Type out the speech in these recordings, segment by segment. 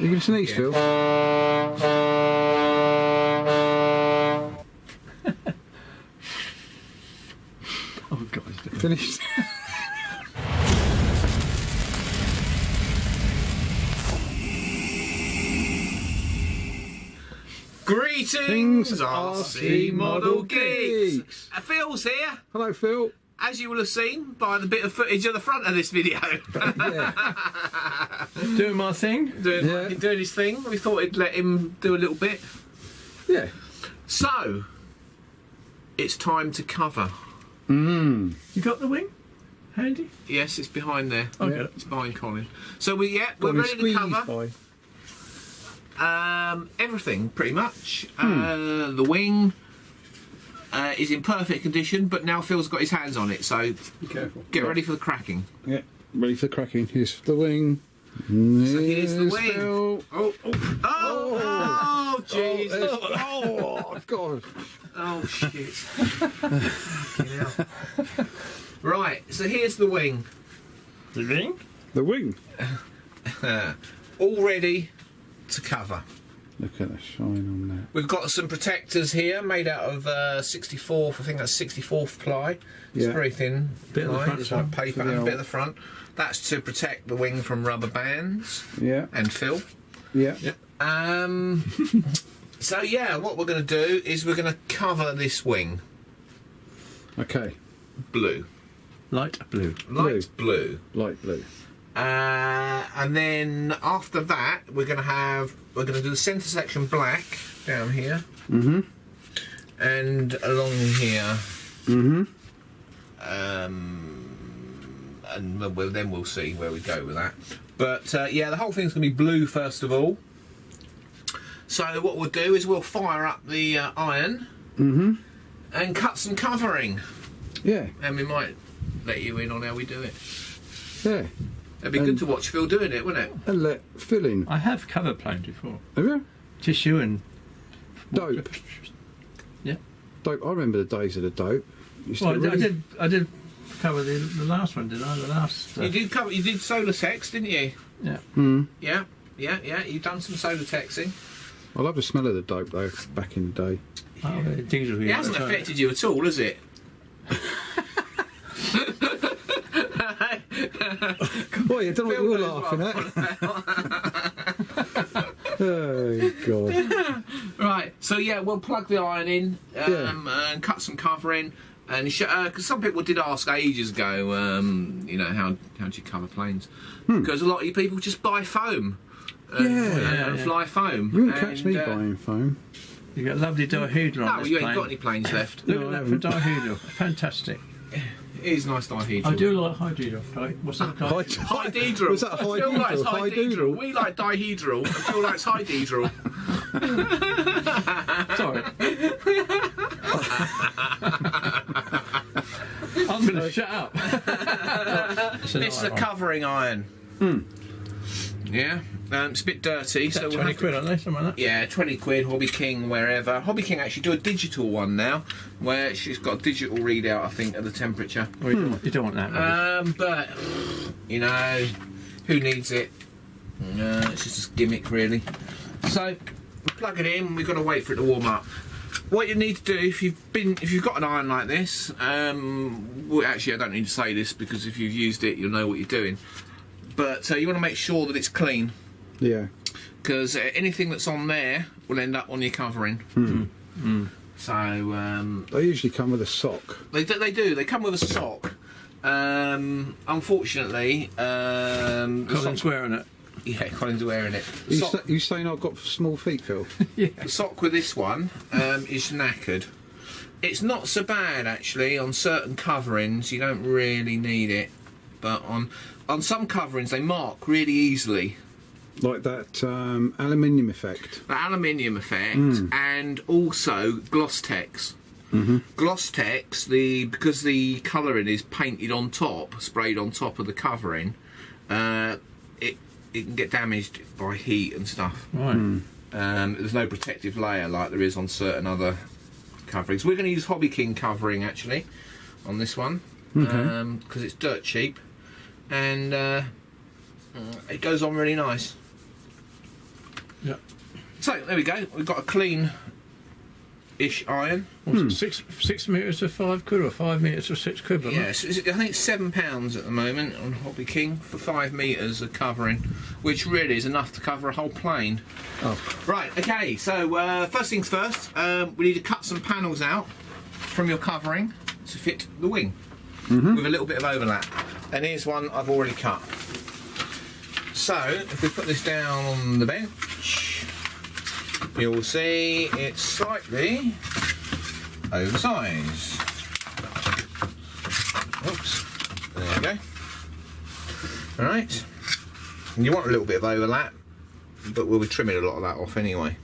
You can sneeze, Phil. Oh God, Finished. Greetings, RC Model Geeks. Phil's here. Hello, Phil. As you will have seen by the bit of footage at the front of this video. Doing my thing. Doing his thing. We thought we'd let him do a little bit. Yeah. So, it's time to cover. You got the wing handy? Yes, it's behind there. Okay. It's behind Colin. So we're ready to cover Boy. everything, pretty much. The wing is in perfect condition, but now Phil's got his hands on it, so Be careful. get ready for the cracking. Yeah. Ready for the cracking. Here's the wing. So here's the wing. Phil. Oh, jeez. Oh, God. Oh, shit. Fucking hell. Right, so here's the wing. The wing? The wing. All ready to cover. Look at the shine on that. We've got some protectors here made out of 64th, I think that's 64th ply. It's Yeah. very thin Bit of the ply, front it's as like well. paper For the and a bit old- of the front. That's to protect the wing from rubber bands Yeah. and fill. Yeah. Yep. So yeah, what we're going to do is we're going to cover this wing Okay. blue, Light blue. light blue. Light blue. And then after that, we're going to do the centre section black down here, and along here, and then we'll see where we go with that. But yeah, the whole thing's going to be blue first of all. So what we'll do is we'll fire up the iron and cut some covering, Yeah. and we might let you in on how we do it. Yeah. It'd be good to watch Phil doing it, wouldn't it? And let Phil in. I have cover planed before. Have you? Tissue and Dope. Yeah. Dope. I remember the days of the dope. Used to Well, get really- I did cover the last one, didn't I? The last. You did solar text, didn't you? Yeah. Yeah. You've done some solar texting. I love the smell of the dope though. Back in the day. Oh, the diesel. It hasn't affected you at all, has it? Boy, I don't know what Phil you're knows laughing what at. Oh God. Right. So yeah, we'll plug the iron in and cut some covering. And because some people did ask ages ago, you know, how do you cover planes? Because a lot of you people just buy foam. And fly foam. You wouldn't catch me buying foam. You got lovely dihedral on No, this you ain't plane. got any planes left. Look No, at I that for haven't. dihedral. Fantastic. It is nice dihedral. I do like hydedral. What's that? Hydedral. Was that Phil likes hydedral? hydedral. We like dihedral, and Phil likes hydedral. Sorry. I'm going to shut up. This is a covering iron. Yeah. It's a bit dirty, so we'll 20 have to... quid, aren't they? Something like that. Yeah, 20 quid, Hobbyking, wherever. Hobbyking actually do a digital one now, where she's got a digital readout, I think, of the temperature. Well, you don't want that. rubbish. But, you know, who needs it? It's just a gimmick, really. So, plug it in, we've got to wait for it to warm up. What you need to do, if you've got an iron like this, well, actually I don't need to say this, because if you've used it, you'll know what you're doing. But you want to make sure that it's clean. Yeah. Because anything that's on there will end up on your covering. So They usually come with a sock. they do. They come with a sock. Unfortunately, Colin's wearing it. yeah, Colin's wearing it. You saying I've got small feet, Phil? The sock with this one is knackered. It's not so bad actually. On certain coverings, you don't really need it, but on some coverings they mark really easily. Like that aluminium effect. The aluminium effect and also Gloss-Tex. Gloss-Tex, because the colouring is painted on top, sprayed on top of the covering, it can get damaged by heat and stuff. Right. There's no protective layer like there is on certain other coverings. We're going to use Hobbyking covering actually on this one because it's dirt cheap and it goes on really nice. Yeah. So there we go. We've got a clean-ish iron. What's it, 6 metres for £5 or 5 metres for £6? Wasn't it? Yes, I think it's £7 at the moment on Hobbyking for 5 metres of covering, which really is enough to cover a whole plane. Oh. Right, okay, so first things first, we need to cut some panels out from your covering to fit the wing with a little bit of overlap. And here's one I've already cut. So, if we put this down on the bench, you'll see it's slightly oversized. Oops, there you go. Alright, and you want a little bit of overlap, but we'll be trimming a lot of that off anyway.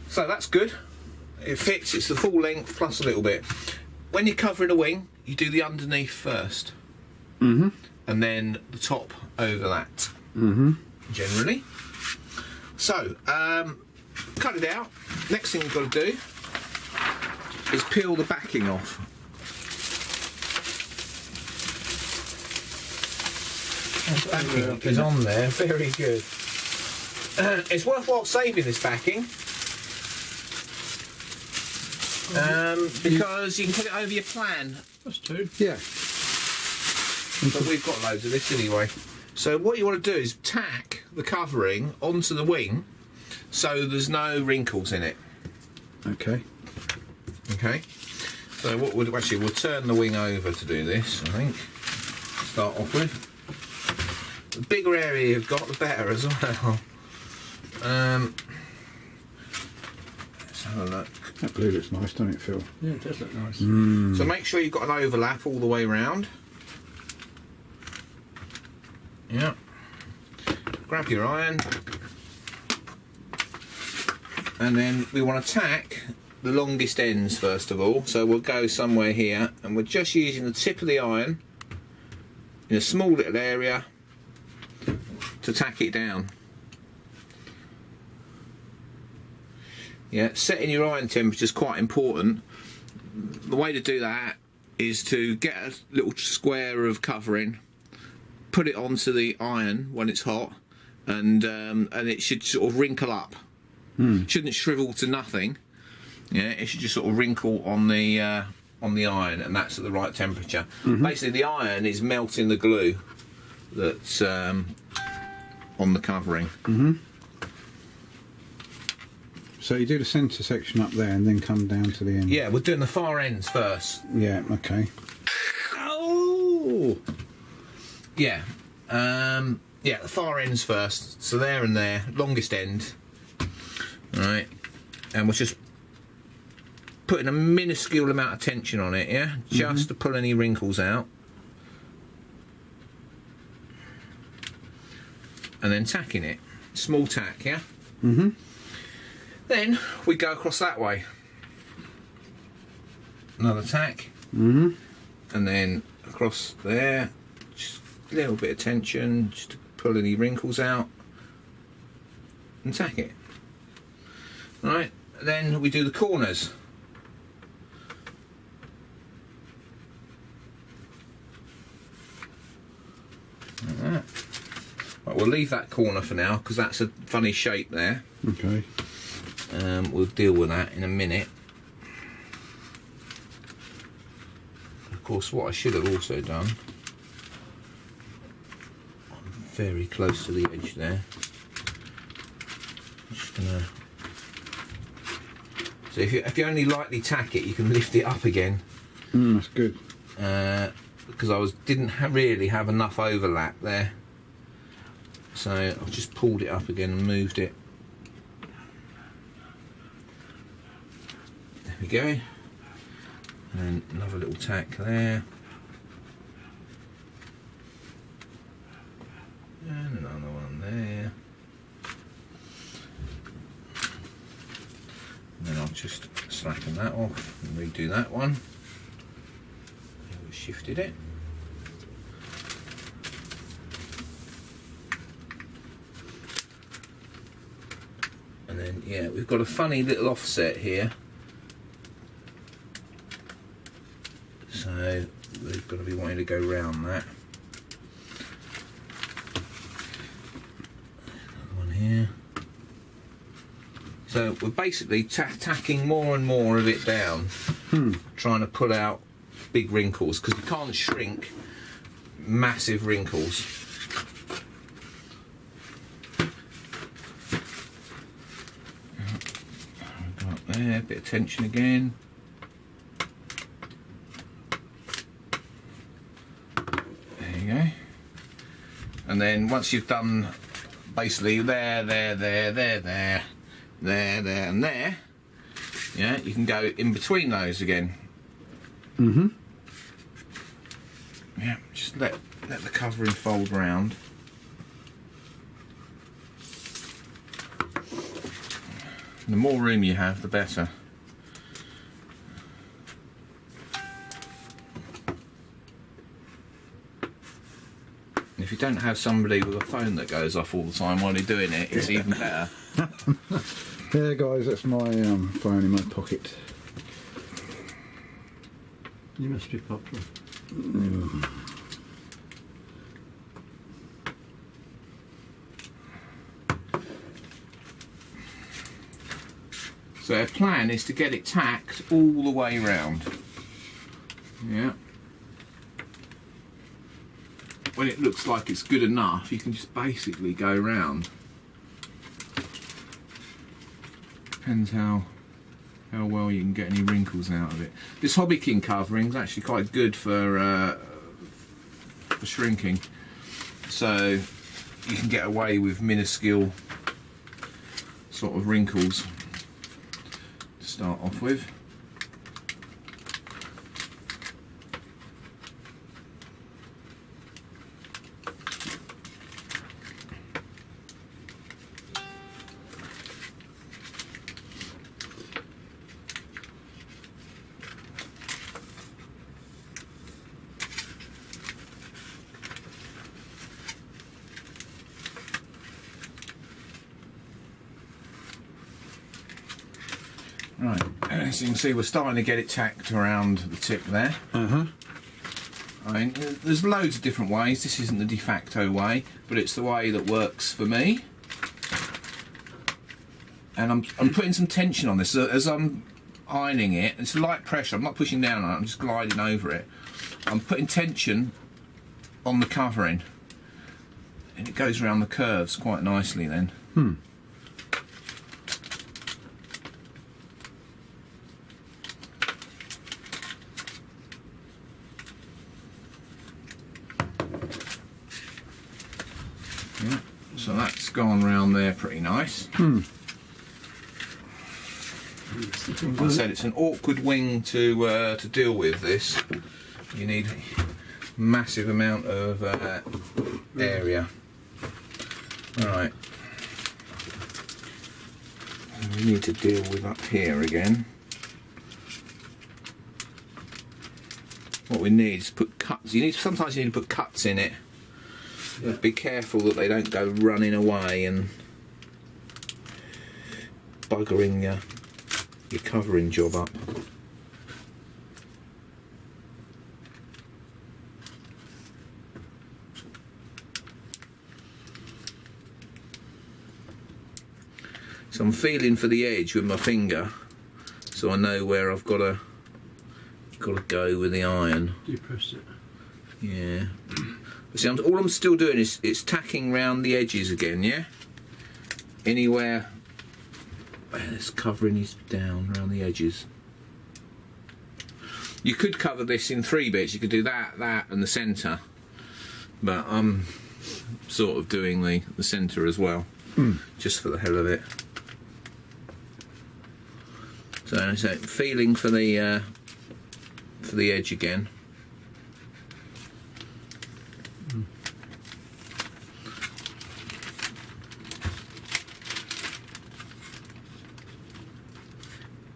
So that's good. It fits, it's the full length plus a little bit. When you're covering a wing, you do the underneath first. And then the top over that. Generally. So, cut it out. Next thing you've got to do is peel the backing off. The backing is on there, very good. It's worthwhile saving this backing. Because you can put it over your plan. That's two. Yeah. But we've got loads of this anyway. So what you want to do is tack the covering onto the wing so there's no wrinkles in it. Okay. Okay. So what we'll turn the wing over to do this, I think. Start off with. The bigger area you've got, the better as well. Let's have a look. That blue looks nice, doesn't it, Phil? Yeah, it does look nice. So make sure you've got an overlap all the way around. Yeah. Grab your iron. And then we want to tack the longest ends first of all. So we'll go somewhere here and we're just using the tip of the iron in a small little area to tack it down. Yeah, setting your iron temperature is quite important. The way to do that is to get a little square of covering, put it onto the iron when it's hot, and it should sort of wrinkle up. Shouldn't shrivel to nothing. Yeah, it should just sort of wrinkle on the iron, and that's at the right temperature. Basically, the iron is melting the glue that's on the covering. So you do the centre section up there and then come down to the end? Yeah, we're doing the far ends first. Yeah, okay. Oh! Yeah. Yeah, the far ends first. So there and there, longest end. Right. And we're just putting a minuscule amount of tension on it, yeah? Just to pull any wrinkles out. And then tacking it. Small tack, yeah? Then we go across that way. Another tack. And then across there. Just a little bit of tension, just to pull any wrinkles out. And tack it. Right, then we do the corners. Like that. Right, we'll leave that corner for now because that's a funny shape there. Okay. We'll deal with that in a minute. Of course, what I should have also done, I'm very close to the edge there. I'm just gonna. So if you only lightly tack it, you can lift it up again. That's good. Because I didn't really have enough overlap there, so I've just pulled it up again and moved it. There we go. And another little tack there. And another one there. And then I'll just slacken that off and redo that one. We've shifted it. And then, yeah, we've got a funny little offset here. So we've got to be wanting to go round that. Another one here. So we're basically tacking more and more of it down, trying to pull out big wrinkles, because you can't shrink massive wrinkles. Got there, bit of tension again. There you go. And then once you've done basically there, and there, yeah, you can go in between those again. Yeah, just let the covering fold round. The more room you have, the better. And if you don't have somebody with a phone that goes off all the time while you're doing it, it's even better. Yeah, guys, that's my phone in my pocket. You must be popular. So our plan is to get it tacked all the way round. Yeah. When it looks like it's good enough, you can just basically go round. Depends how well you can get any wrinkles out of it. This Hobbyking covering is actually quite good for shrinking, so you can get away with minuscule sort of wrinkles to start off with. Right, as you can see, we're starting to get it tacked around the tip there. I mean, there's loads of different ways. This isn't the de facto way, but it's the way that works for me. And I'm putting some tension on this. So as I'm ironing it, it's light pressure. I'm not pushing down on it, I'm just gliding over it. I'm putting tension on the covering, and it goes around the curves quite nicely then. Yeah, so that's gone round there pretty nice. Like I said, it's an awkward wing to deal with. This, you need a massive amount of area. All right, we need to deal with up here again. What we need is put cuts. Sometimes you need to put cuts in it. But be careful that they don't go running away and buggering your covering job up. So I'm feeling for the edge with my finger, so I know where I've got to go with the iron. Depress it. Yeah. See, all I'm still doing is it's tacking round the edges again, yeah? Anywhere where this covering is down around the edges. You could cover this in 3 bits. You could do that, and the centre. But I'm sort of doing the centre as well, just for the hell of it. So feeling for the edge again.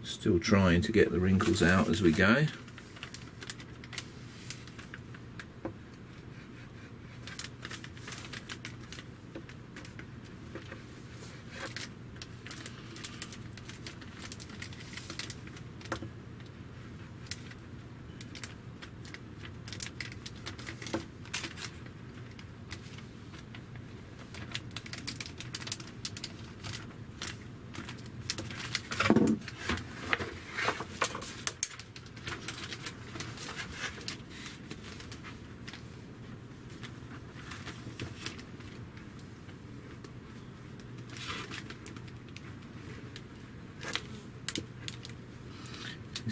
Still trying to get the wrinkles out as we go.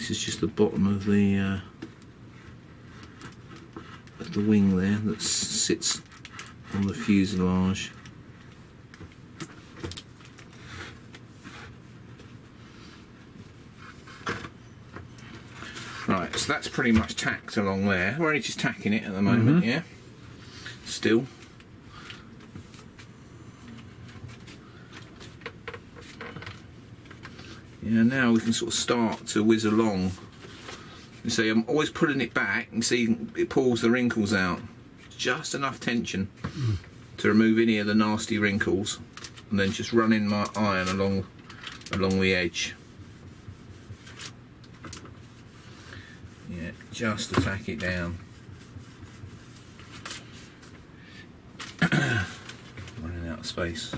this is just the bottom of the wing there that sits on the fuselage. Right, so that's pretty much tacked along there. We're only just tacking it at the moment, yeah? Still. Yeah, now we can sort of start to whiz along. You see, I'm always pulling it back, and see it pulls the wrinkles out. Just enough tension to remove any of the nasty wrinkles, and then just running my iron along the edge. Yeah, just to tack it down. Running out of space.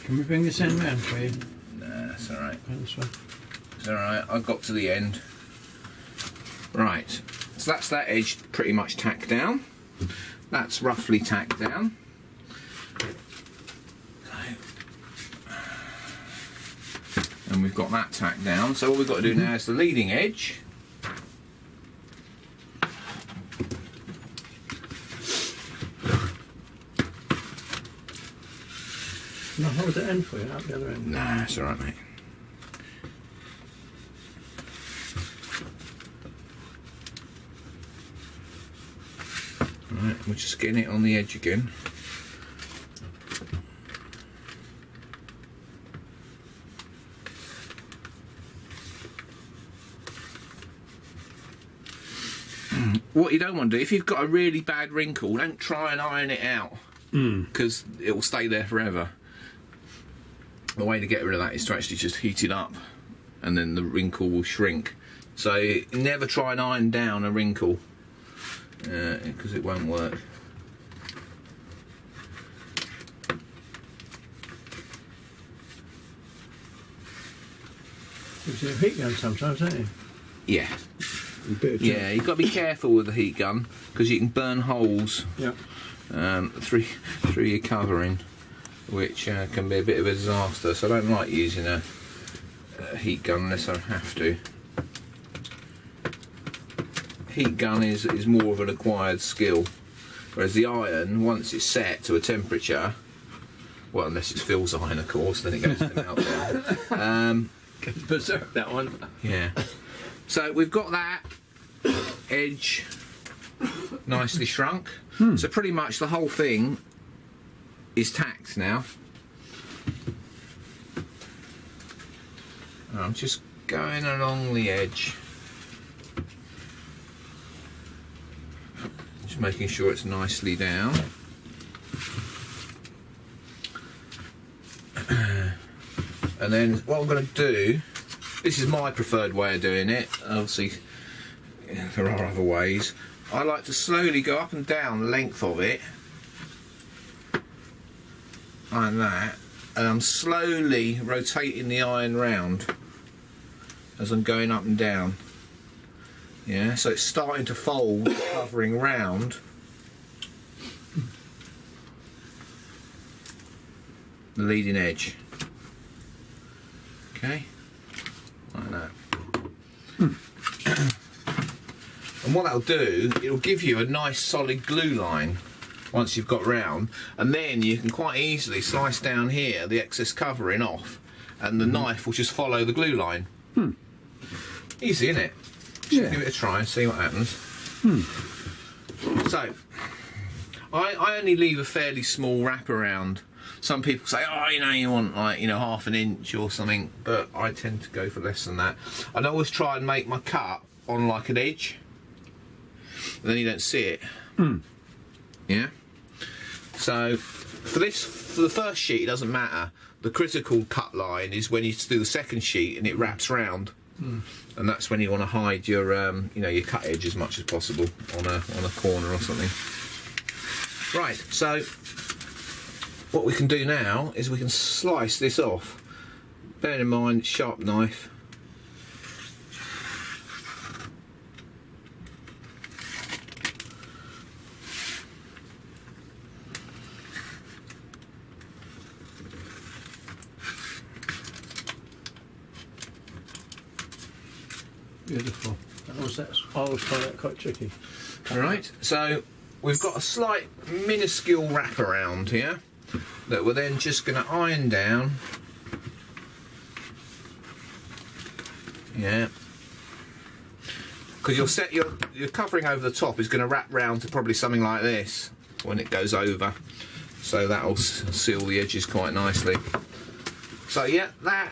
Can we bring this end round for you? Nah, that's alright. This one. It's alright, I got to the end. Right, so that's that edge pretty much tacked down. That's roughly tacked down. And we've got that tacked down. So what we've got to do now is the leading edge. Can I hold the end for you, out the other end? Nah, it's alright, mate. Right, we're just getting it on the edge again. What you don't want to do, if you've got a really bad wrinkle, don't try and iron it out, because it will stay there forever. The way to get rid of that is to actually just heat it up, and then the wrinkle will shrink. So never try and iron down a wrinkle, because it won't work. Gives you a heat gun sometimes, don't you? Yeah. Yeah, You've got to be careful with the heat gun, because you can burn holes through your covering, which can be a bit of a disaster. So I don't like using a heat gun unless I have to. Heat gun is more of an acquired skill, whereas the iron, once it's set to a temperature, well, unless it's Phil's iron, of course, then it goes to the meltdown. Berserk, that one. Yeah. So we've got that edge nicely shrunk. So pretty much the whole thing is tacked now. I'm just going along the edge. Just making sure it's nicely down. And then what I'm going to do, this is my preferred way of doing it, obviously there are other ways. I like to slowly go up and down the length of it, like that, and I'm slowly rotating the iron round as I'm going up and down. Yeah, so it's starting to fold the covering round. The leading edge. Okay, like that. And what that'll do, it'll give you a nice solid glue line once you've got round, and then you can quite easily slice down here the excess covering off, and the knife will just follow the glue line. Easy, isn't it? Yeah. Give it a try and see what happens. So, I only leave a fairly small wraparound. Some people say, oh, you want like, half an inch or something, but I tend to go for less than that. And I always try and make my cut on like an edge, and then you don't see it. Yeah. So for the first sheet, it doesn't matter. The critical cut line is when you do the second sheet and it wraps round, and that's when you want to hide your your cut edge as much as possible on a corner or something. Right. So what we can do now is we can slice this off. Bear in mind, sharp knife. Beautiful. I always find that quite tricky. Alright, so we've got a slight minuscule wraparound here that we're then just going to iron down. Yeah. Because you'll set your covering over the top is going to wrap round to probably something like this when it goes over. So that'll seal the edges quite nicely. So yeah, that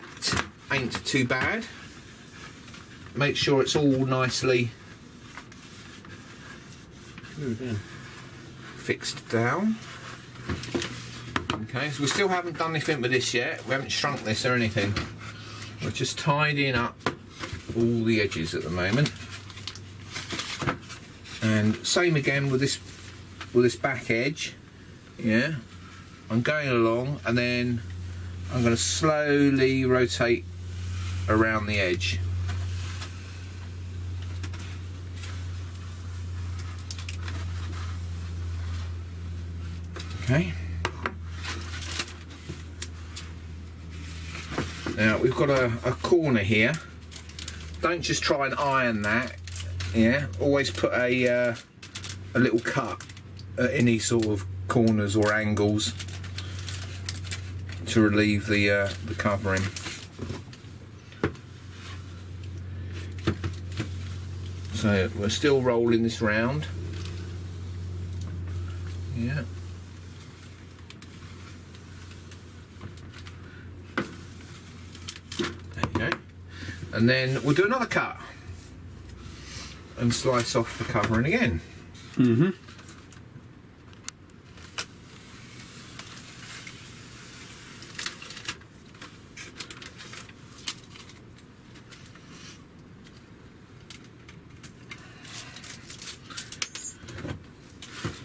ain't too bad. Make sure it's all nicely fixed down. Okay, so we still haven't done anything with this yet. We haven't shrunk this or anything. We're just tidying up all the edges at the moment. And same again with this back edge. Yeah, I'm going along and then I'm going to slowly rotate around the edge. Okay. Now we've got a corner here. Don't just try and iron that. Yeah, always put a little cut at any sort of corners or angles to relieve the covering. So we're still rolling this round. Yeah. There you go. And then we'll do another cut and slice off the covering again. Mm-hmm.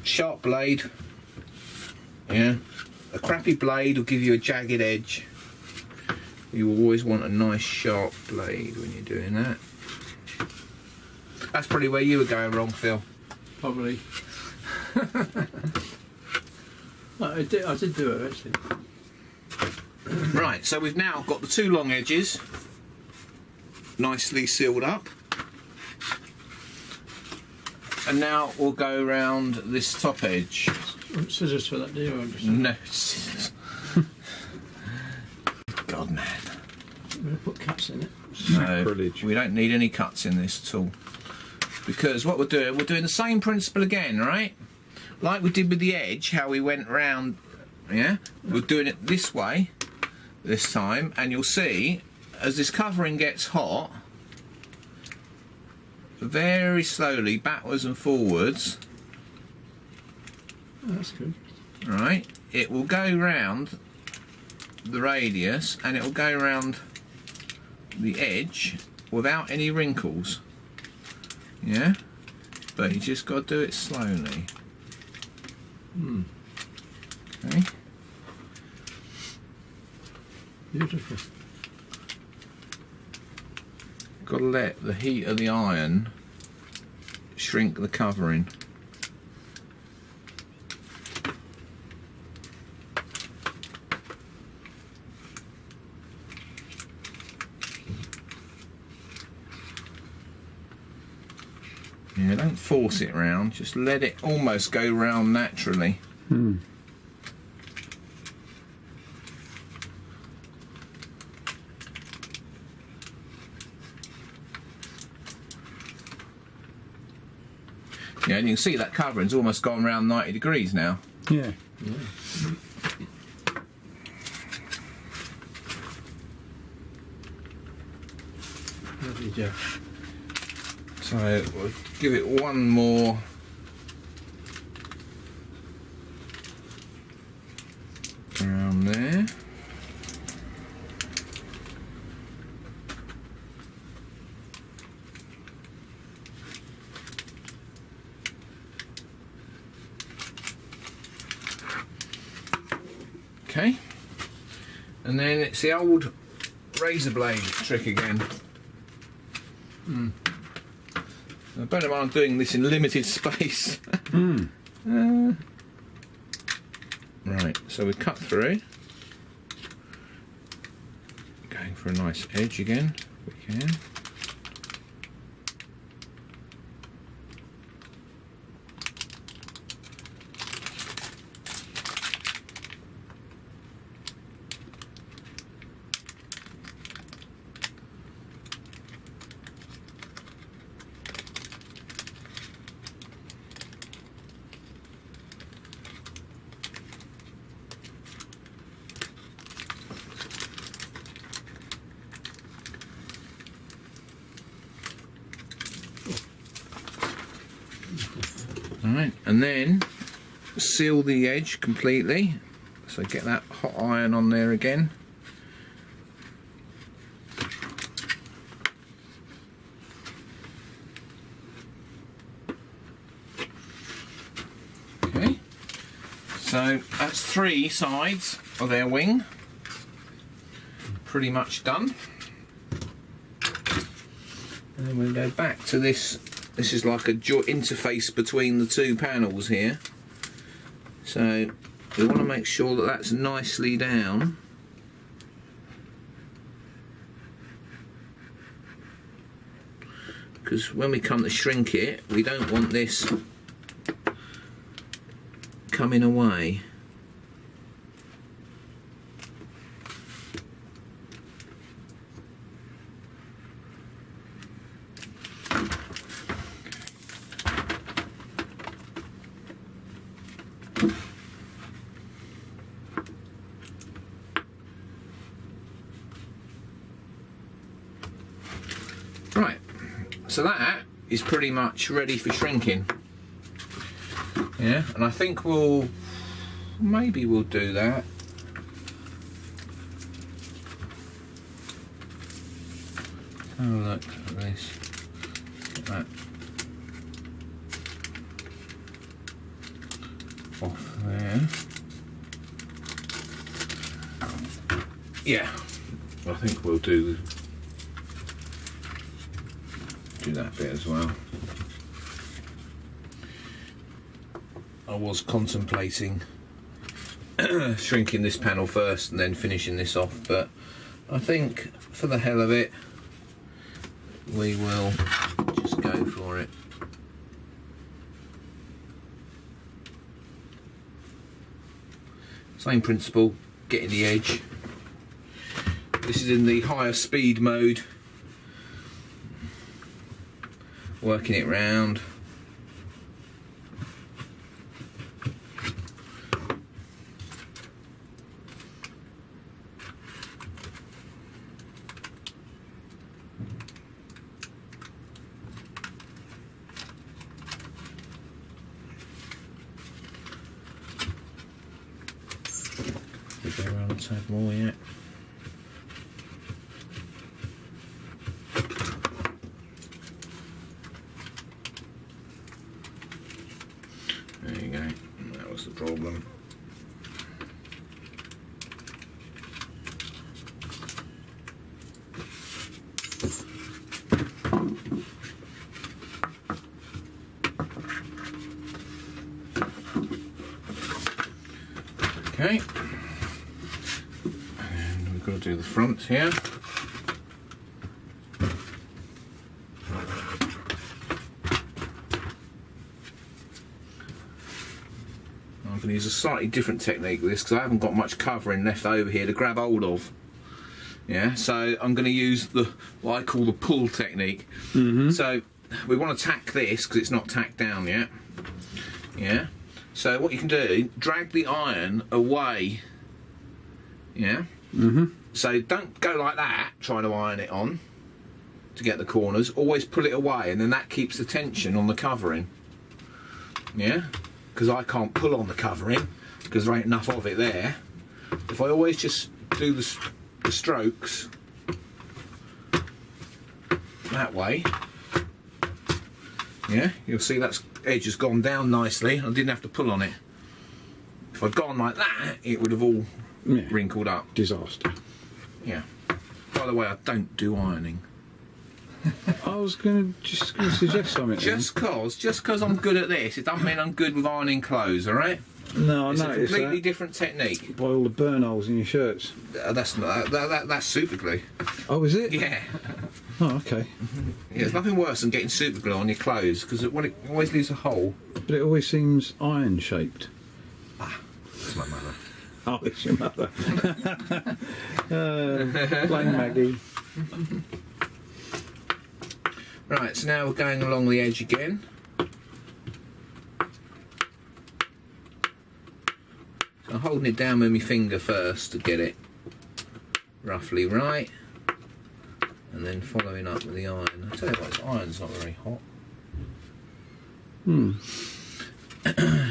Sharp blade. Yeah. A crappy blade will give you a jagged edge. You always want a nice sharp blade when you're doing that. That's probably where you were going wrong, Phil. Probably. I did do it actually. Right, so we've now got the two long edges nicely sealed up. And now we'll go around this top edge. Scissors for that, do you? No scissors. God, man. I'm going to put cuts in it. No, we don't need any cuts in this at all. Because what we're doing the same principle again, right? Like we did with the edge, how we went round, yeah? We're doing it this way, this time, and you'll see, as this covering gets hot, very slowly, backwards and forwards. Oh, that's good. Right? It will go round the radius, and it will go round the edge without any wrinkles. Yeah, but you just got to do it slowly. Okay. Beautiful. Got to let the heat of the iron shrink the covering. Yeah, don't force it round, just let it almost go round naturally. Yeah, and you can see that covering's almost gone round 90 degrees now. Yeah. Lovely job. So we'll give it one more around there. Okay, and then it's the old razor blade trick again. I don't know why I'm doing this in limited space. Right, so we cut through. Going for a nice edge again, if we can. Alright, and then seal the edge completely. So get that hot iron on there again. Okay, so that's 3 sides of their wing. Pretty much done. And then we'll go back to this. This is like a interface between the 2 panels here. So we want to make sure that that's nicely down. Because when we come to shrink it, we don't want this coming away. Right, so that is pretty much ready for shrinking. Yeah, and I think maybe we'll do that. Have a look at this. Get that off there. Yeah, I think we'll do that bit as well. I was contemplating shrinking this panel first and then finishing this off, but I think for the hell of it we will just go for it. Same principle, getting the edge. This is in the higher speed mode. Working it round. We go around a tad more yet. Problem. Okay, and we've got to do the front here. I'm going to use a slightly different technique with this because I haven't got much covering left over here to grab hold of. Yeah, so I'm going to use what I call the pull technique. So we want to tack this because it's not tacked down yet. Yeah, so what you can do, drag the iron away. Yeah, so don't go like that trying to iron it on to get the corners. Always pull it away, and then that keeps the tension on the covering. Yeah, because I can't pull on the covering because there ain't enough of it there. If I always just do the strokes that way, yeah, you'll see that edge has gone down nicely. I didn't have to pull on it. If I'd gone like that, it would have all wrinkled up. Disaster. Yeah. By the way, I don't do ironing. I was just going to suggest something. Just cause I'm good at this, it doesn't mean I'm good with ironing clothes, all right? No, I it's noticed a completely that. different technique. By all the burn holes in your shirts. That's super glue. Oh, is it? Yeah. Oh, okay. Yeah, there's nothing worse than getting super glue on your clothes because it always leaves a hole. But it always seems iron shaped. Ah, it's my mother. Oh, it's your mother. Blame Maggie. Right, so now we're going along the edge again. So I'm holding it down with my finger first to get it roughly right, and then following up with the iron. I tell you what, this iron's not very hot. Yeah,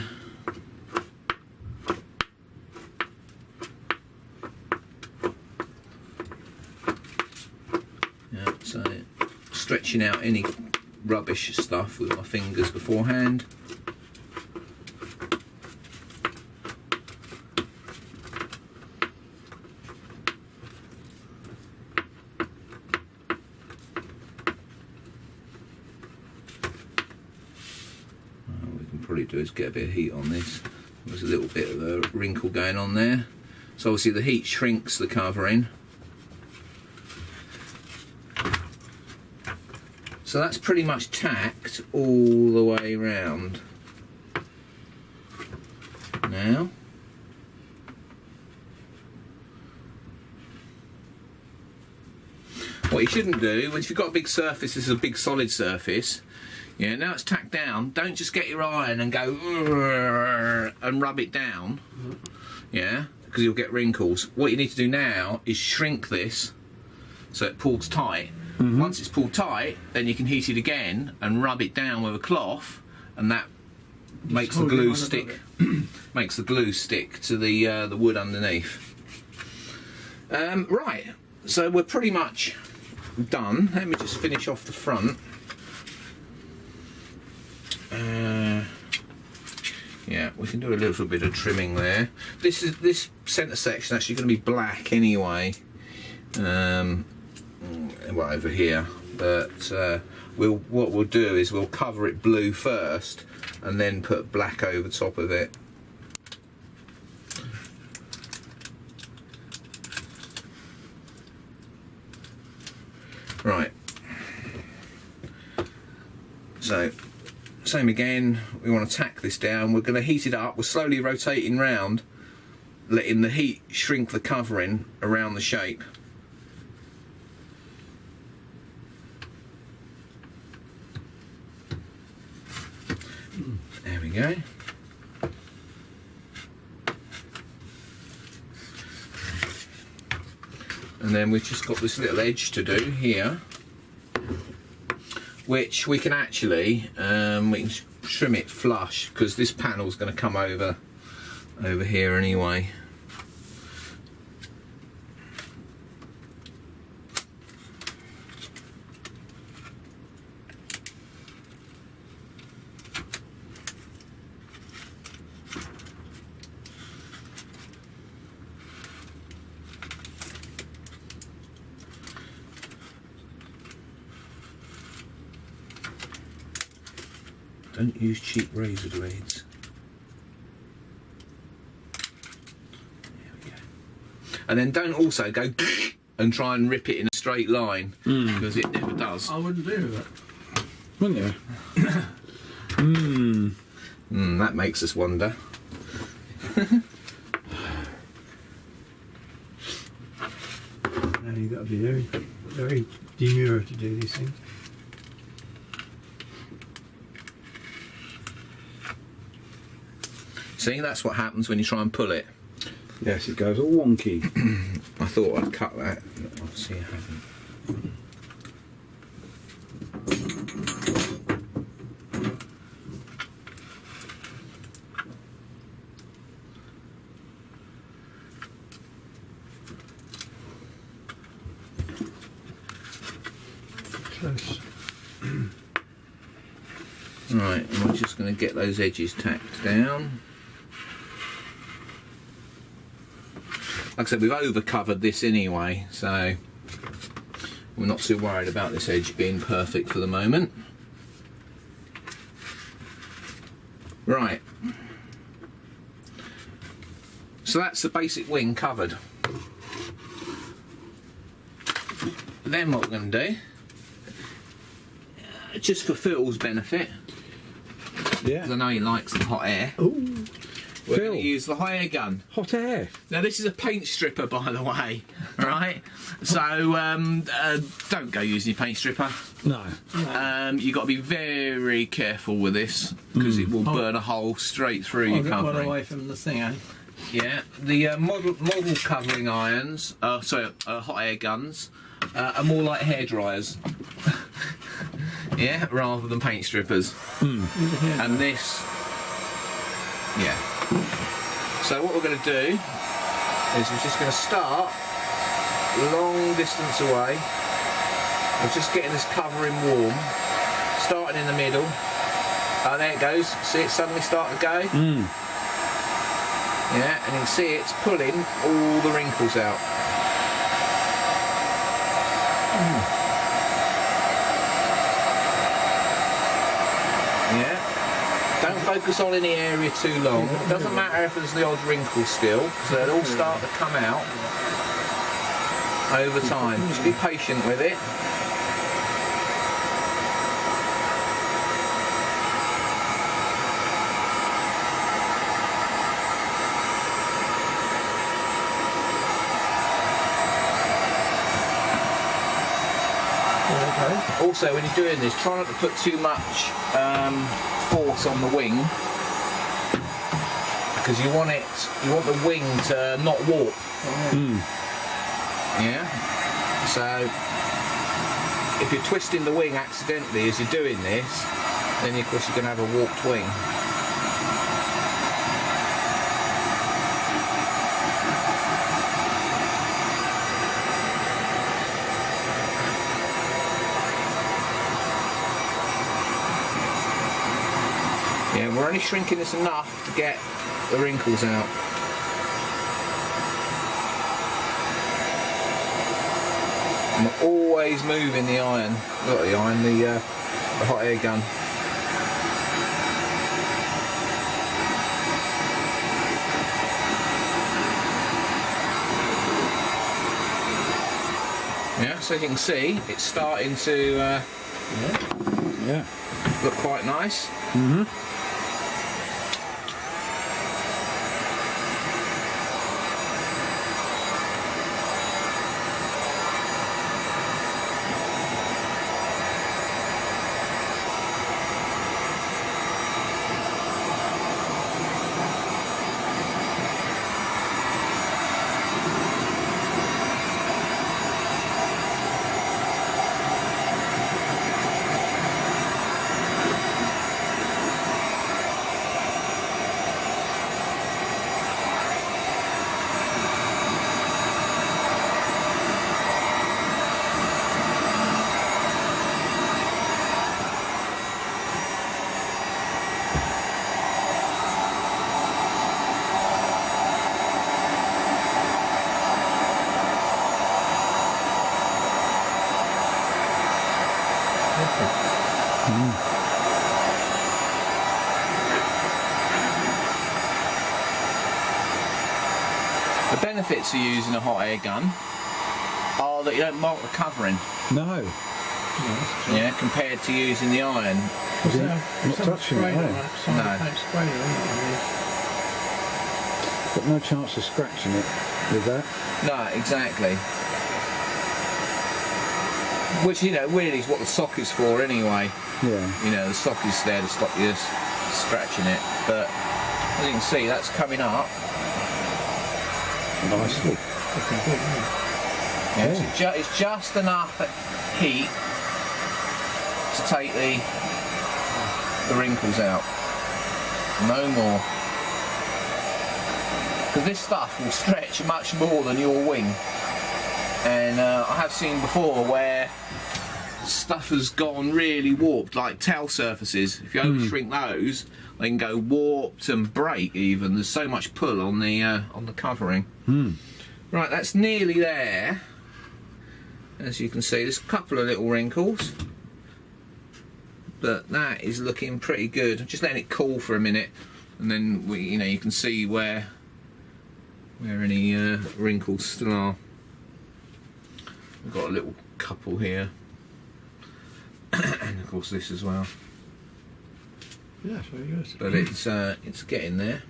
so stretching out any rubbish stuff with my fingers beforehand. Probably do is get a bit of heat on this. There's a little bit of a wrinkle going on there, so obviously the heat shrinks the covering. So that's pretty much tacked all the way round. Now what you shouldn't do, if you've got a big surface, this is a big solid surface, yeah, now it's tacked down, don't just get your iron and go and rub it down, yeah, because you'll get wrinkles. What you need to do now is shrink this so it pulls tight. Once it's pulled tight, then you can heat it again and rub it down with a cloth, and that makes the glue stick makes the glue stick to the wood underneath. Right, so we're pretty much done. Let me just finish off the front. Yeah, we can do a little bit of trimming there. This centre section actually going to be black anyway. Well, over here, but what we'll do is we'll cover it blue first and then put black over top of it. Right, so same again, we want to tack this down. We're going to heat it up. We're slowly rotating round, letting the heat shrink the covering around the shape. There we go. And then we've just got this little edge to do here, which we can actually we can trim it flush, because this panel's going to come over here anyway. Don't use cheap razor blades. There we go. And then don't also go and try and rip it in a straight line, because it never does. I wouldn't do that. Wouldn't you? That makes us wonder. Now you've got to be very, very demure to do these things. See, that's what happens when you try and pull it. Yes, it goes all wonky. I thought I'd cut that, but obviously I haven't. Close. Right, and we're just going to get those edges tacked down. Like I said, we've over covered this anyway, so we're not too worried about this edge being perfect for the moment. Right, so that's the basic wing covered. Then what we're going to do, just for Phil's benefit, Yeah. because I know he likes the hot air, Ooh. we're Phil. going to use the hot air gun. Hot air. Now this is a paint stripper, by the way, right? So don't go using your paint stripper. No. You've got to be very careful with this, because it will burn a hole straight through your I'll get one covering. away from the thing, eh? Yeah, the model covering irons, hot air guns, are more like hair dryers. Yeah, rather than paint strippers. And this Yeah. So what we're going to do is we're just going to start long distance away. We're just getting this covering warm, starting in the middle. Oh, there it goes. See it suddenly start to go? Yeah, and you can see it's pulling all the wrinkles out. Yeah. Don't focus on any area too long. It doesn't matter if there's the odd wrinkle still, so they'll all start to come out over time. Just be patient with it. Also, when you're doing this, try not to put too much force on the wing, because you want the wing to not warp. Yeah. So if you're twisting the wing accidentally as you're doing this, then of course you're going to have a warped wing. Yeah, we're only shrinking this enough to get the wrinkles out. I'm always moving the iron, not the iron, the hot air gun. Yeah, so you can see it's starting to Yeah. look quite nice. The benefits of using a hot air gun are that you don't mark the covering. No. Yeah, compared to using the iron. Not touching it, no. Got no chance of scratching it with that. No, exactly. Which, you know, really is what the sock is for anyway. Yeah. You know, the sock is there to stop you scratching it. But as you can see, that's coming up Nicely. yeah. So it's just enough heat to take the wrinkles out. No more. Because this stuff will stretch much more than your wing. And I have seen before where stuff has gone really warped, like tail surfaces. If you over shrink those, they can go warped and break even. There's so much pull on the covering. Right, that's nearly there. As you can see, there's a couple of little wrinkles, but that is looking pretty good. I'm just letting it cool for a minute, and then you can see where any wrinkles still are. We've got a little couple here, and of course this as well. Yeah, it's very good. But it's getting there.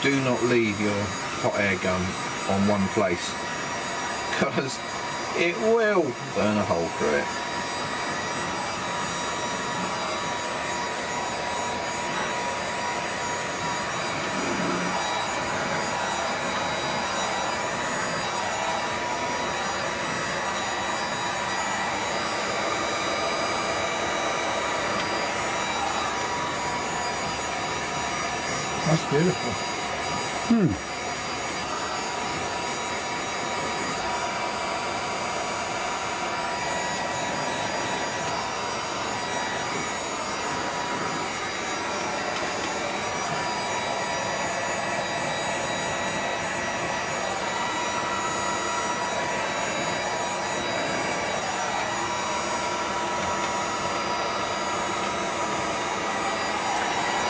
Do not leave your hot air gun on one place, because it will burn a hole through it. That's beautiful.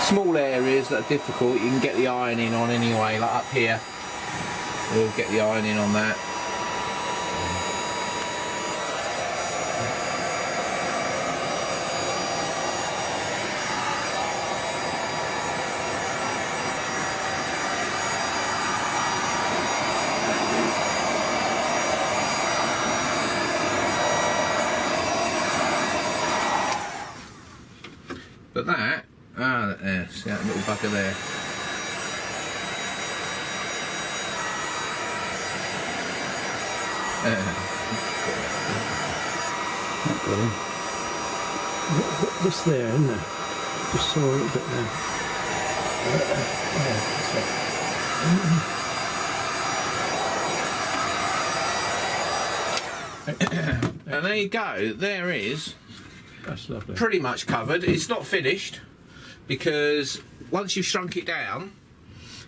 Small areas that are difficult, you can get the ironing on anyway, like up here. We'll get the ironing on that. But that, there, see that little bugger there. This there, isn't there? Just saw a little bit there. And there you go, there is. That's lovely. Pretty much covered. It's not finished because once you've shrunk it down,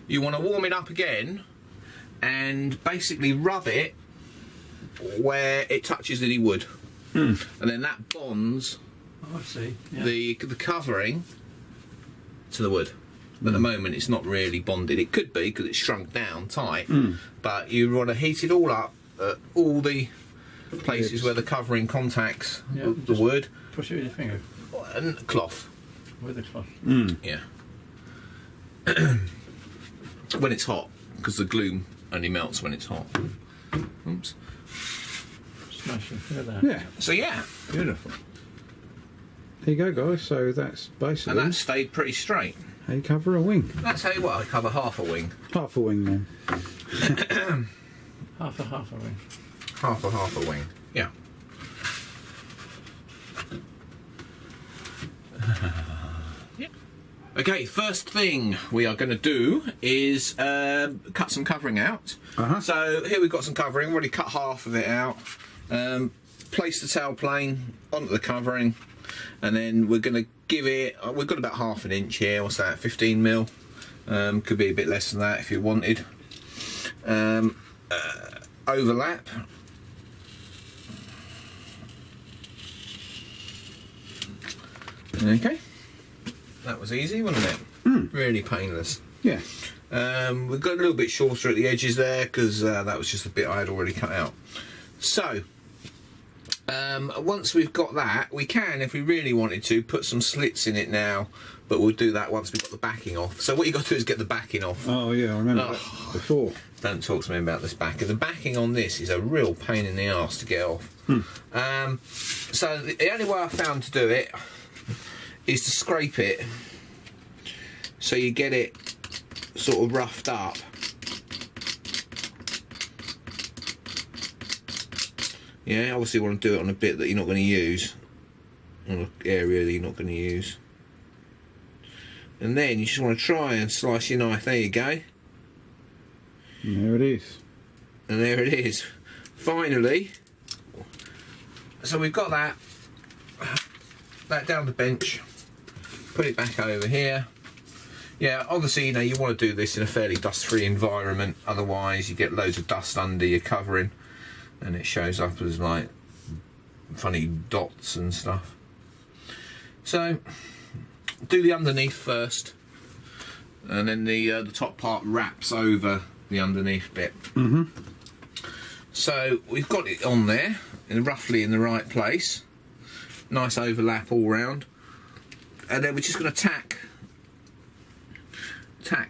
you want to warm it up again and basically rub it where it touches any wood, and then that bonds I see. Yeah. the covering to the wood. At the moment, it's not really bonded. It could be because it's shrunk down tight, but you want to heat it all up at all the places where the covering contacts the wood. Push it with your finger. And cloth. With the cloth. Yeah. When it's hot, because the glue only melts when it's hot. Oops. Smashing. Look at that. Yeah, So yeah, beautiful. There you go, guys. So that's basically and that stayed pretty straight. how you cover a wing. That's how I cover half a wing. Half a wing, then. Half a ring. Half a wing. Yeah. Yeah. Okay, first thing we are going to do is cut some covering out. So here we've got some covering, already cut half of it out. Place the tailplane onto the covering, and then we're going to give it, we've got about half an inch here, what's that, 15 mil? Could be a bit less than that if you wanted. Overlap. Okay, that was easy, wasn't it? Really painless. Yeah. We've got a little bit shorter at the edges there because that was just a bit I had already cut out. So once we've got that, we can, if we really wanted to, put some slits in it now, but we'll do that once we've got the backing off. So what you've got to do is get the backing off. Oh yeah, I remember that before. Don't talk to me about this backing. The backing on this is a real pain in the arse to get off. So the only way I found to do it is to scrape it so you get it sort of roughed up. Yeah, obviously you want to do it on a bit that you're not going to use, on an area that you're not going to use. And then you just want to try and slice your knife. There you go. And there it is. And there it is. Finally. So we've got that down the bench. Put it back over here. Yeah, obviously, you know, you want to do this in a fairly dust-free environment. Otherwise, you get loads of dust under your covering, and it shows up as like funny dots and stuff. So, do the underneath first, and then the top part wraps over the underneath bit. So we've got it on there, and roughly in the right place. Nice overlap all round, and then we're just going to tack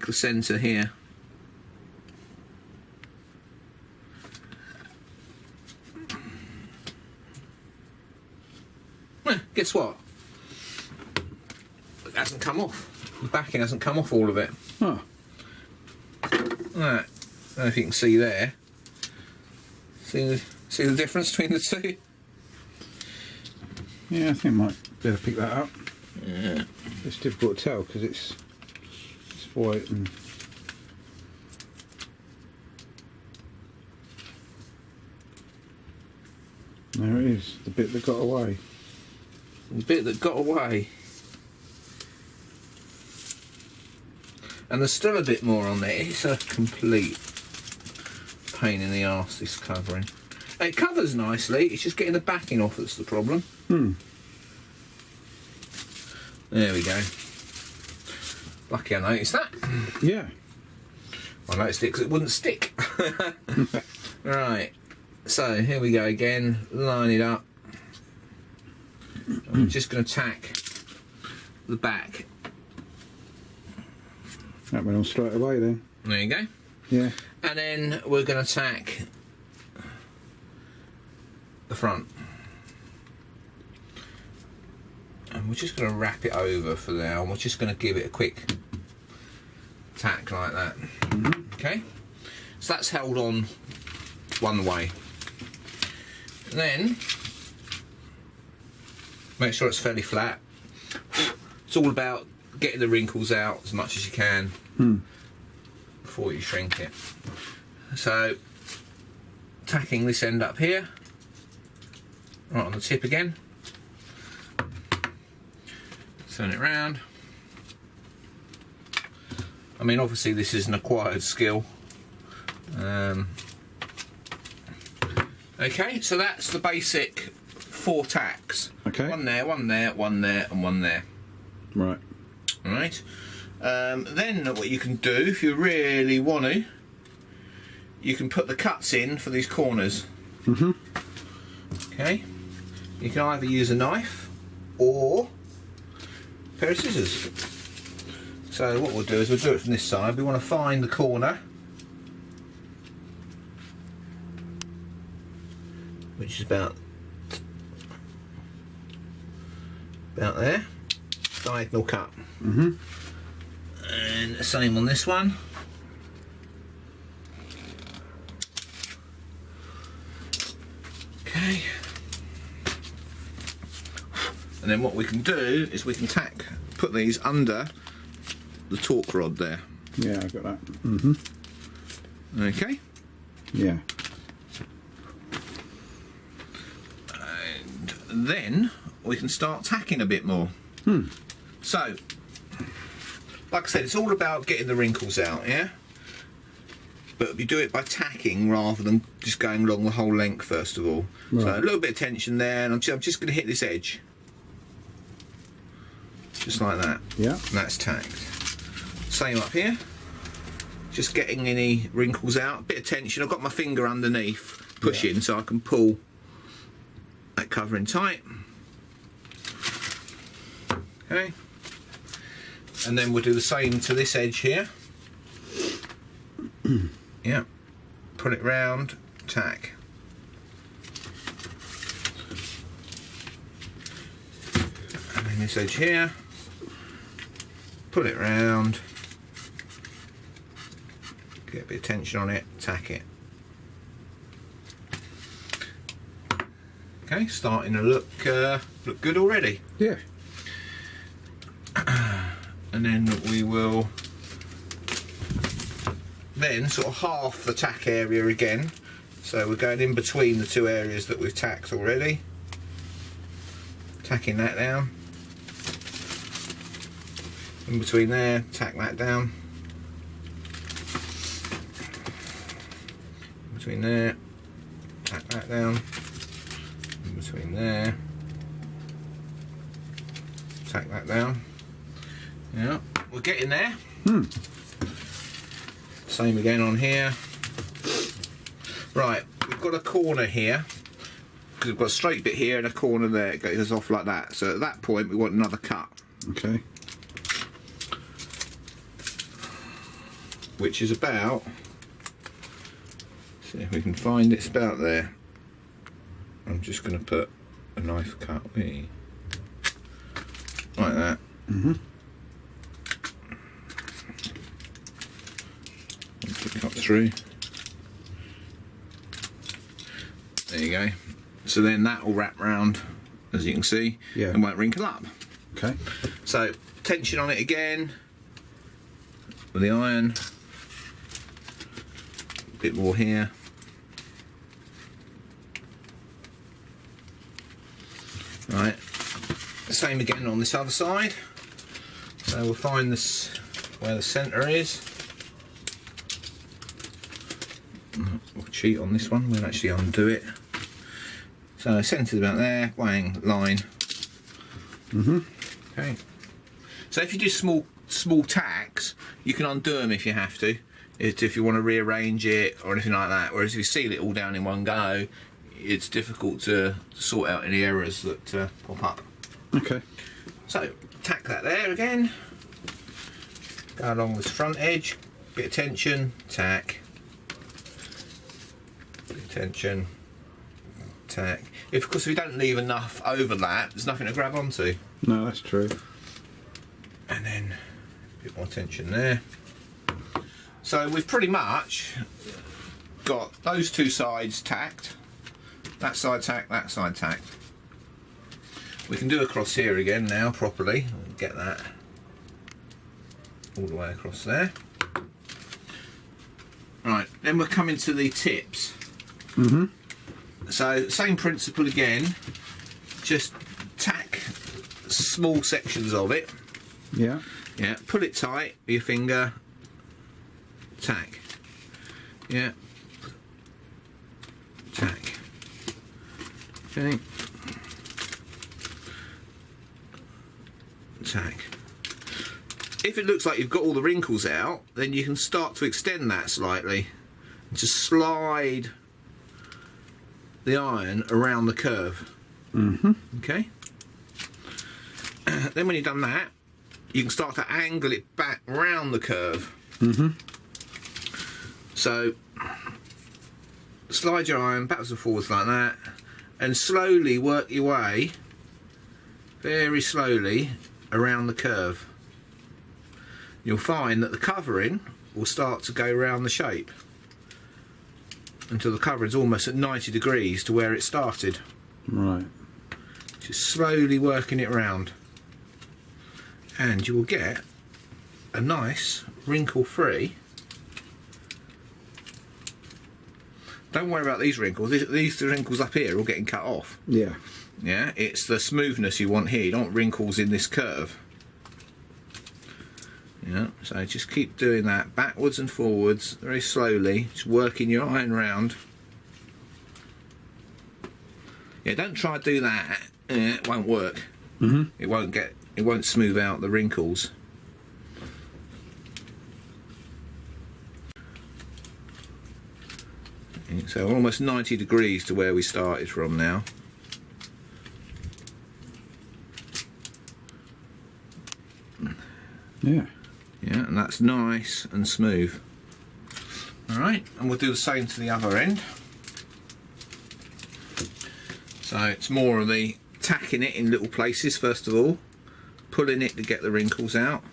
the centre here. Well, guess what? It hasn't come off. The backing hasn't come off all of it. Oh. Right. I don't know if you can see there. See the difference between the two? Yeah, I think I might better pick that up. Yeah. It's difficult to tell because it's white and there it is, the bit that got away. The bit that got away. And there's still a bit more on there. It's a complete pain in the arse, this covering. It covers nicely, it's just getting the backing off that's the problem. There we go. Lucky I noticed that. Yeah. I noticed it because it wouldn't stick. Right, so here we go again, line it up. I'm just going to tack the back. That went on straight away then. There you go. Yeah. And then we're going to tack the front. And we're just going to wrap it over for now, and we're just going to give it a quick tack like that. Okay, so that's held on one way. And then make sure it's fairly flat. It's all about getting the wrinkles out as much as you can before you shrink it. So tacking this end up here, right on the tip again. Turn it round. I mean, obviously this is an acquired skill. Okay, so that's the basic 4 tacks. Okay. One there, one there, one there, and one there. Right. All right. Then what you can do, if you really want to, you can put the cuts in for these corners. Okay. You can either use a knife or a pair of scissors. So what we'll do is we'll do it from this side. We want to find the corner, which is about there. Diagonal cut. And the same on this one. Okay. And then what we can do is we can put these under the torque rod there. Yeah, I got that. Okay. Yeah. And then we can start tacking a bit more. So, like I said, it's all about getting the wrinkles out, yeah? But you do it by tacking rather than just going along the whole length first of all. Right. So a little bit of tension there, and I'm just going to hit this edge. Just like that. Yeah. And that's tacked. Same up here. Just getting any wrinkles out. A bit of tension. I've got my finger underneath pushing so I can pull that covering tight. Okay. And then we'll do the same to this edge here. Yeah. Put it round, tack. And then this edge here. Put it round. Get a bit of tension on it, tack it. Okay, starting to look good already. Yeah. And then we will then sort of half the tack area again. So we're going in between the 2 areas that we've tacked already. Tacking that down. In between there, tack that down. In between there, tack that down. In between there, tack that down. Yeah, we're getting there. Same again on here. Right, we've got a corner here because we've got a straight bit here and a corner there. It goes off like that. So at that point, we want another cut. Okay. Which is about, see if we can find it's about there. I'm just going to put a knife cut like that. Cut through. There you go. So then that will wrap round, as you can see, Yeah. and won't wrinkle up. Okay. So tension on it again. with the iron. A bit more here. Right, same again on this other side. So we'll find this where the centre is. We'll cheat on this one, we'll actually undo it. So centre's about there, wang, line. Okay. So if you do small tacks, you can undo them if you have to. If you want to rearrange it or anything like that. Whereas if you seal it all down in one go, it's difficult to sort out any errors that pop up. Okay. So tack that there again. Go along this front edge, bit of tension, tack. Bit of tension, tack. Of course, if you don't leave enough overlap, there's nothing to grab onto. No, that's true. And then a bit more tension there. So we've pretty much got those two sides tacked. That side tacked, that side tacked. We can do across here again now properly. Get that all the way across there. Right, then we're coming to the tips. So same principle again, just tack small sections of it. Yeah. Yeah, pull it tight with your finger, tack. Yeah. Tack. Okay. Tack. If it looks like you've got all the wrinkles out, then you can start to extend that slightly. Just slide the iron around the curve. Okay. Then when you've done that, you can start to angle it back round the curve. So slide your iron backwards and forwards like that, and slowly work your way, very slowly, around the curve. You'll find that the covering will start to go round the shape until the covering's almost at 90 degrees to where it started. Right. Just slowly working it round, and you will get a nice wrinkle-free. Don't worry about these wrinkles. These wrinkles up here are all getting cut off. Yeah. Yeah, it's the smoothness you want here. You don't want wrinkles in this curve. Yeah, so just keep doing that backwards and forwards very slowly, just working your iron round. Yeah, don't try to do that. It won't work. It won't smooth out the wrinkles. So almost 90 degrees to where we started from now. Yeah. Yeah, and that's nice and smooth. Alright, and we'll do the same to the other end. So it's more of the tacking it in little places first of all, pulling it to get the wrinkles out.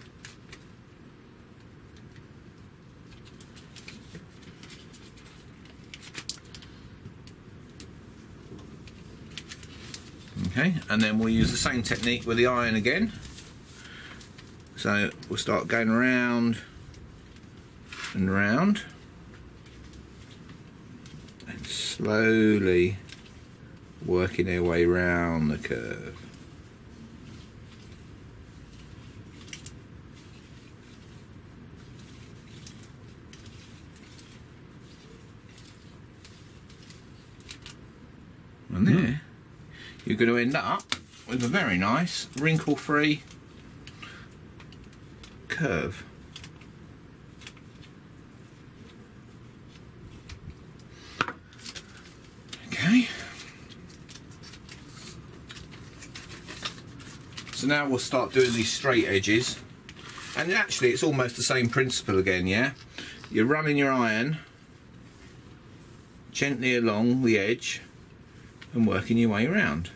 Okay, and then we'll use the same technique with the iron again. So we'll start going round and round, and slowly working our way round the curve. And there, you're going to end up with a very nice wrinkle-free curve. Okay. So now we'll start doing these straight edges, and actually it's almost the same principle again. Yeah, you're running your iron gently along the edge and working your way around.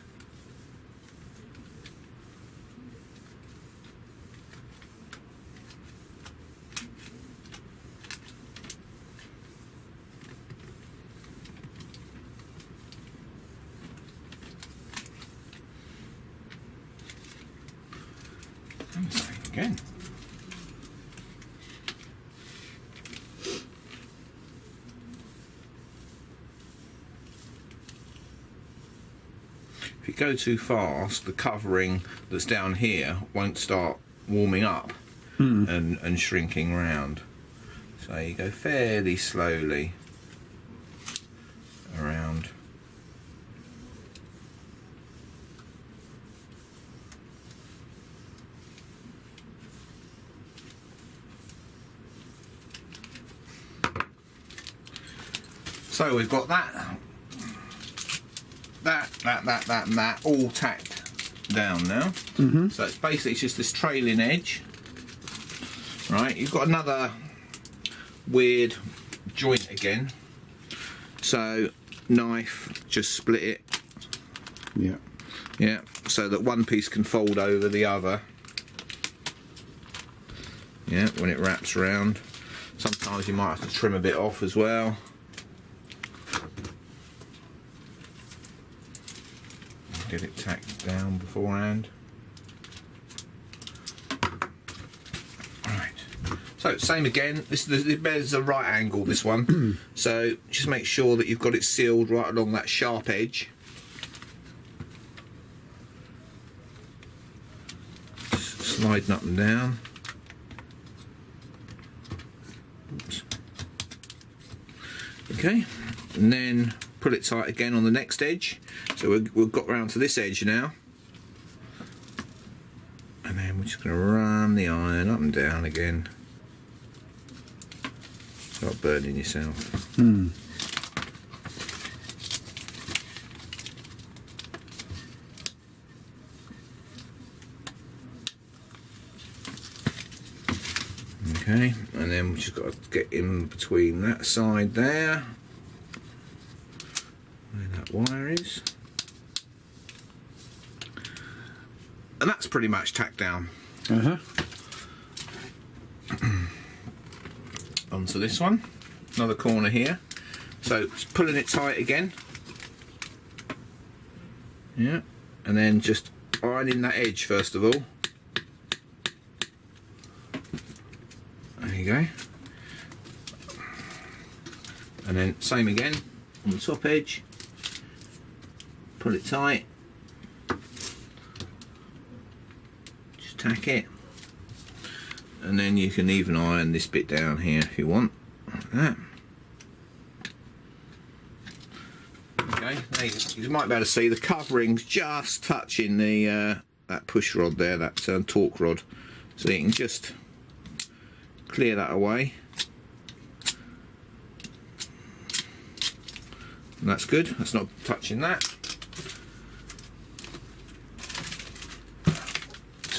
And the same again. go too fast, the covering that's down here won't start warming up and shrinking round. So you go fairly slowly around. So we've got that and that all tacked down now. So it's basically just this trailing edge. Right, you've got another weird joint again. So knife, just split it. Yeah. Yeah, so that one piece can fold over the other. Yeah, when it wraps around. Sometimes you might have to trim a bit off as well. Get it tacked down beforehand. Right. So same again. The bed's a right angle. This one. So just make sure that you've got it sealed right along that sharp edge. Just sliding up and down. Oops. Okay, and then pull it tight again on the next edge. So we've got round to this edge now, and then we're just going to run the iron up and down again. Start burning yourself. Okay, and then we've just got to get in between that side there, where that wire is. And that's pretty much tacked down. Onto this one, another corner here. So just pulling it tight again. Yeah, and then just ironing that edge first of all. There you go. And then same again on the top edge. Pull it tight. Tack it, and then you can even iron this bit down here if you want, like that. Okay, now you might be able to see the covering's just touching the that push rod there, that torque rod, so you can just clear that away. And that's good, that's not touching that.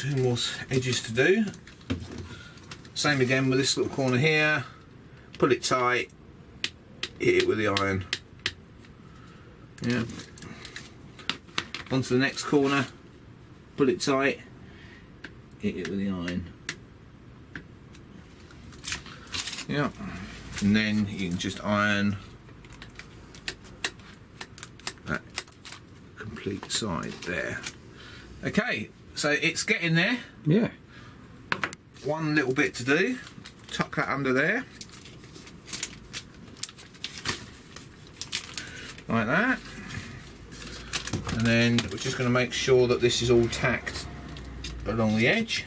Two more edges to do. Same again with this little corner here. Pull it tight, hit it with the iron. Yeah. Onto the next corner, pull it tight, hit it with the iron. Yeah. And then you can just iron that complete side there. Okay. So it's getting there. Yeah. One little bit to do. Tuck that under there. Like that. And then we're just going to make sure that this is all tacked along the edge.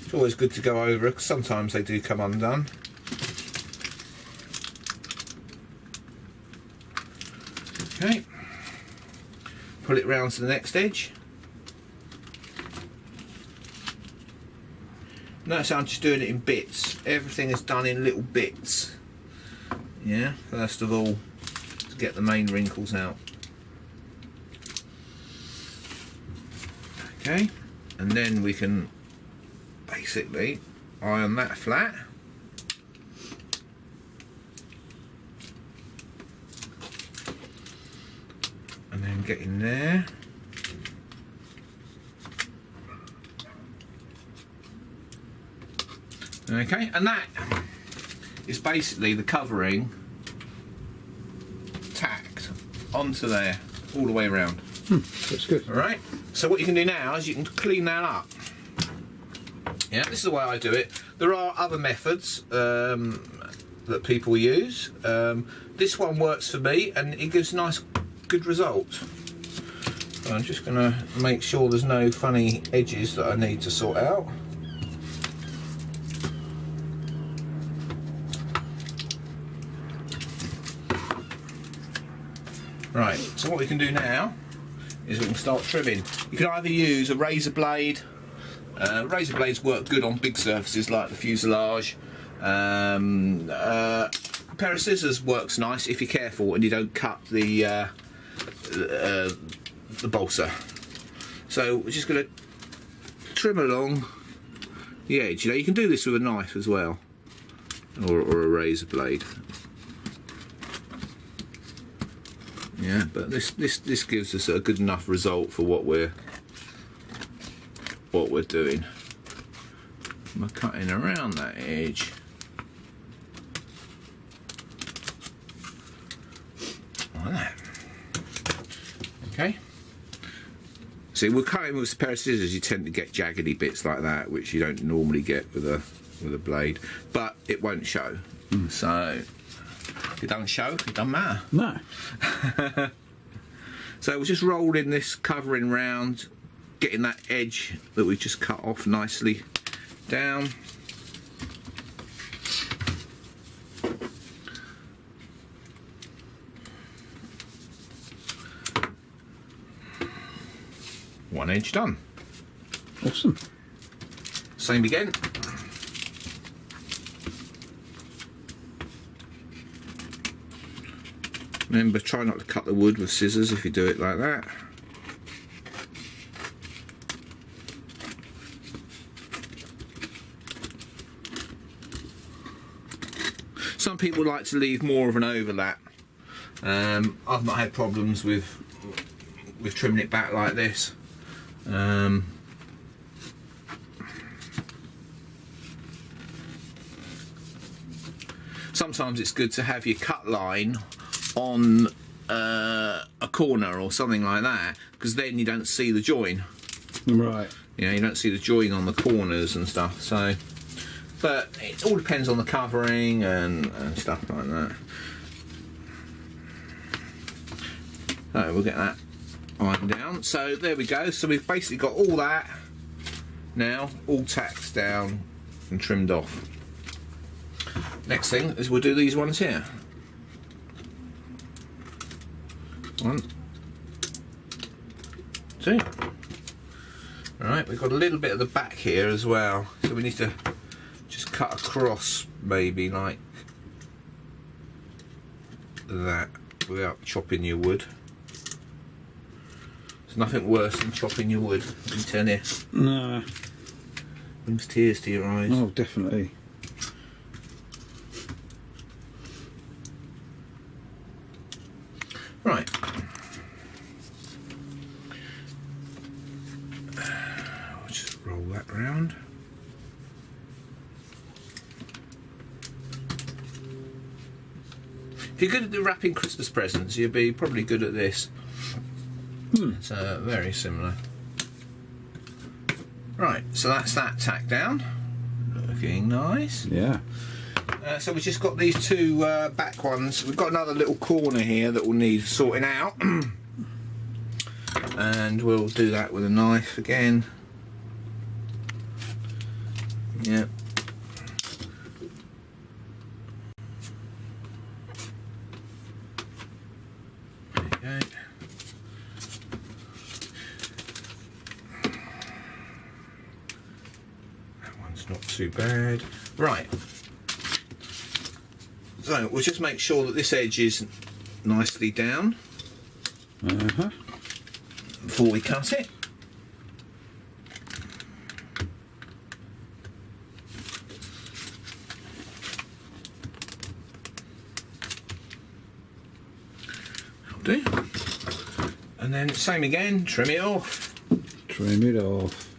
It's always good to go over because sometimes they do come undone. Okay. Pull it round to the next edge. Notice I'm just doing it in bits. Everything is done in little bits. Yeah, first of all, to get the main wrinkles out. Okay, and then we can basically iron that flat. And then get in there. Okay, and that is basically the covering tacked onto there all the way around. That's good. Alright, so what you can do now is you can clean that up. Yeah, this is the way I do it. There are other methods that people use. This one works for me and it gives nice good result. So I'm just going to make sure there's no funny edges that I need to sort out. Right, so what we can do now is we can start trimming. You can either use a razor blade. Razor blades work good on big surfaces like the fuselage. A pair of scissors works nice if you're careful and you don't cut the balsa. So we're just going to trim along the edge. You know, you can do this with a knife as well, or a razor blade. Yeah, but this gives us a good enough result for what we're doing. We're cutting around that edge. Like that. Okay. See, we're cutting with a pair of scissors. You tend to get jaggedy bits like that, which you don't normally get with a blade, but it won't show. So if it doesn't show, it doesn't matter. No. So we're just rolling this covering round, getting that edge that we just cut off nicely down. One edge done. Awesome. Same again. Remember, try not to cut the wood with scissors if you do it like that. Some people like to leave more of an overlap. I've not had problems with trimming it back like this. Sometimes it's good to have your cut line on a corner or something like that, because then you don't see the join. Right. You know, you don't see the join on the corners and stuff. So, but it all depends on the covering and stuff like that. So we'll get that ironed down. So there we go. So we've basically got all that now all tacked down and trimmed off. Next thing is we'll do these ones here. 1, 2. Alright, we've got a little bit of the back here as well, so we need to just cut across maybe like that without chopping your wood. There's nothing worse than chopping your wood, let me tell you. No. Brings tears to your eyes. Oh, definitely. Right. I'll just roll that round. If you're good at wrapping Christmas presents, you'll be probably good at this. It's very similar. Right, so that's that tack down. Looking nice. Yeah. So we've just got these two back ones. We've got another little corner here that will need sorting out. And we'll do that with a knife again. Yep. There you go. That one's not too bad. Right. So we'll just make sure that this edge is nicely down before we cut it. That'll do. And then same again, trim it off. Trim it off.